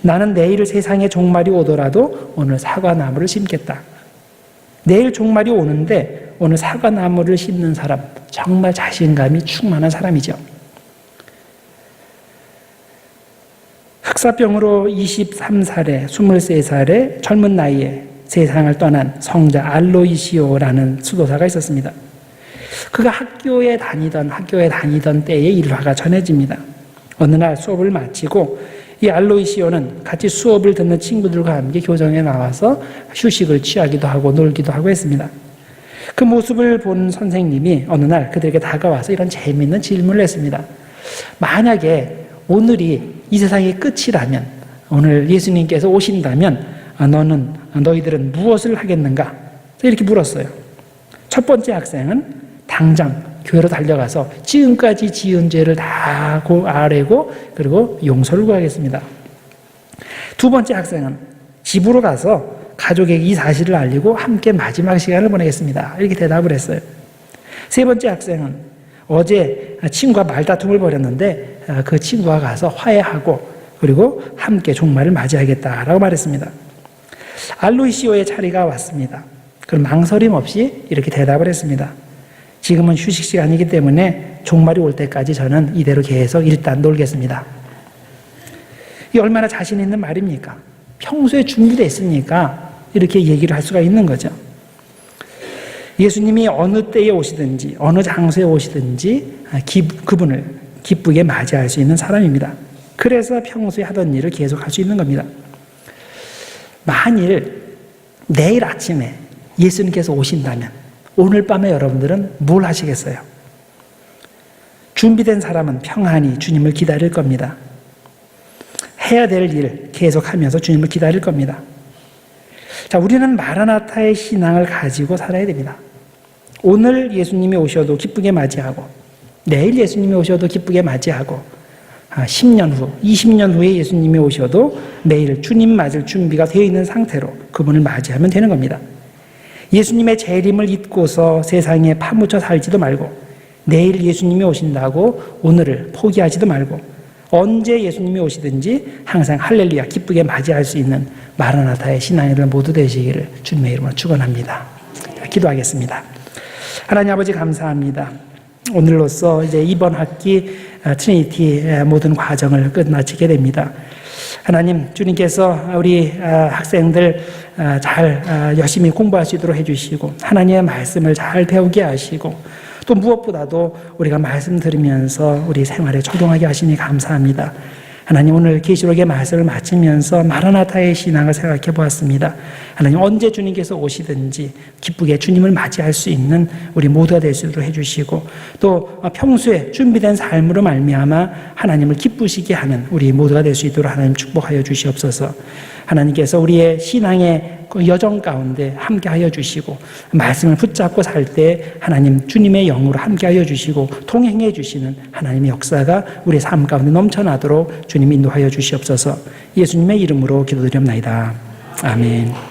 S1: 나는 내일 세상에 종말이 오더라도 오늘 사과나무를 심겠다. 내일 종말이 오는데 오늘 사과나무를 심는 사람, 정말 자신감이 충만한 사람이죠. 흑사병으로 23살에 23살에 젊은 나이에 세상을 떠난 성자 알로이시오라는 수도사가 있었습니다. 그가 학교에 다니던 때의 일화가 전해집니다. 어느 날 수업을 마치고 이 알로이시오는 같이 수업을 듣는 친구들과 함께 교정에 나와서 휴식을 취하기도 하고 놀기도 하고 했습니다. 그 모습을 본 선생님이 어느 날 그들에게 다가와서 이런 재미있는 질문을 했습니다. 만약에 오늘이 이 세상의 끝이라면, 오늘 예수님께서 오신다면 너희들은 무엇을 하겠는가? 이렇게 물었어요. 첫 번째 학생은 당장 교회로 달려가서 지금까지 지은 죄를 다 아뢰고 그리고 용서를 구하겠습니다. 두 번째 학생은 집으로 가서 가족에게 이 사실을 알리고 함께 마지막 시간을 보내겠습니다. 이렇게 대답을 했어요. 세 번째 학생은 어제 친구와 말다툼을 벌였는데 그 친구와 가서 화해하고 그리고 함께 종말을 맞이하겠다라고 말했습니다. 알로이시오의 차례가 왔습니다. 그럼 망설임 없이 이렇게 대답을 했습니다. 지금은 휴식 시간이기 때문에 종말이 올 때까지 저는 이대로 계속 일단 놀겠습니다. 이게 얼마나 자신 있는 말입니까? 평소에 준비되어 있으니까 이렇게 얘기를 할 수가 있는 거죠. 예수님이 어느 때에 오시든지 어느 장소에 오시든지 그분을 기쁘게 맞이할 수 있는 사람입니다. 그래서 평소에 하던 일을 계속할 수 있는 겁니다. 만일 내일 아침에 예수님께서 오신다면 오늘 밤에 여러분들은 뭘 하시겠어요? 준비된 사람은 평안히 주님을 기다릴 겁니다. 해야 될 일 계속하면서 주님을 기다릴 겁니다. 자, 우리는 마라나타의 신앙을 가지고 살아야 됩니다. 오늘 예수님이 오셔도 기쁘게 맞이하고 내일 예수님이 오셔도 기쁘게 맞이하고 10년 후, 20년 후에 예수님이 오셔도 매일 주님 맞을 준비가 되어 있는 상태로 그분을 맞이하면 되는 겁니다. 예수님의 재림을 잊고서 세상에 파묻혀 살지도 말고 내일 예수님이 오신다고 오늘을 포기하지도 말고 언제 예수님이 오시든지 항상 할렐루야 기쁘게 맞이할 수 있는 마라나타의 신앙인들 모두 되시기를 주님의 이름으로 축원합니다. 기도하겠습니다. 하나님 아버지 감사합니다. 오늘로써 이제 이번 학기 트리니티 모든 과정을 끝마치게 됩니다. 하나님, 주님께서 우리 학생들 잘 열심히 공부할 수 있도록 해주시고 하나님의 말씀을 잘 배우게 하시고 또 무엇보다도 우리가 말씀 들으면서 우리 생활에 적용하게 하시니 감사합니다. 하나님, 오늘 계시록의 말씀을 마치면서 마라나타의 신앙을 생각해 보았습니다. 하나님, 언제 주님께서 오시든지 기쁘게 주님을 맞이할 수 있는 우리 모두가 될 수 있도록 해주시고 또 평소에 준비된 삶으로 말미암아 하나님을 기쁘시게 하는 우리 모두가 될 수 있도록 하나님 축복하여 주시옵소서. 하나님께서 우리의 신앙의 그 여정 가운데 함께하여 주시고 말씀을 붙잡고 살 때 하나님 주님의 영으로 함께하여 주시고 동행해 주시는 하나님의 역사가 우리의 삶 가운데 넘쳐나도록 주님 인도하여 주시옵소서. 예수님의 이름으로 기도드립니다. 아멘.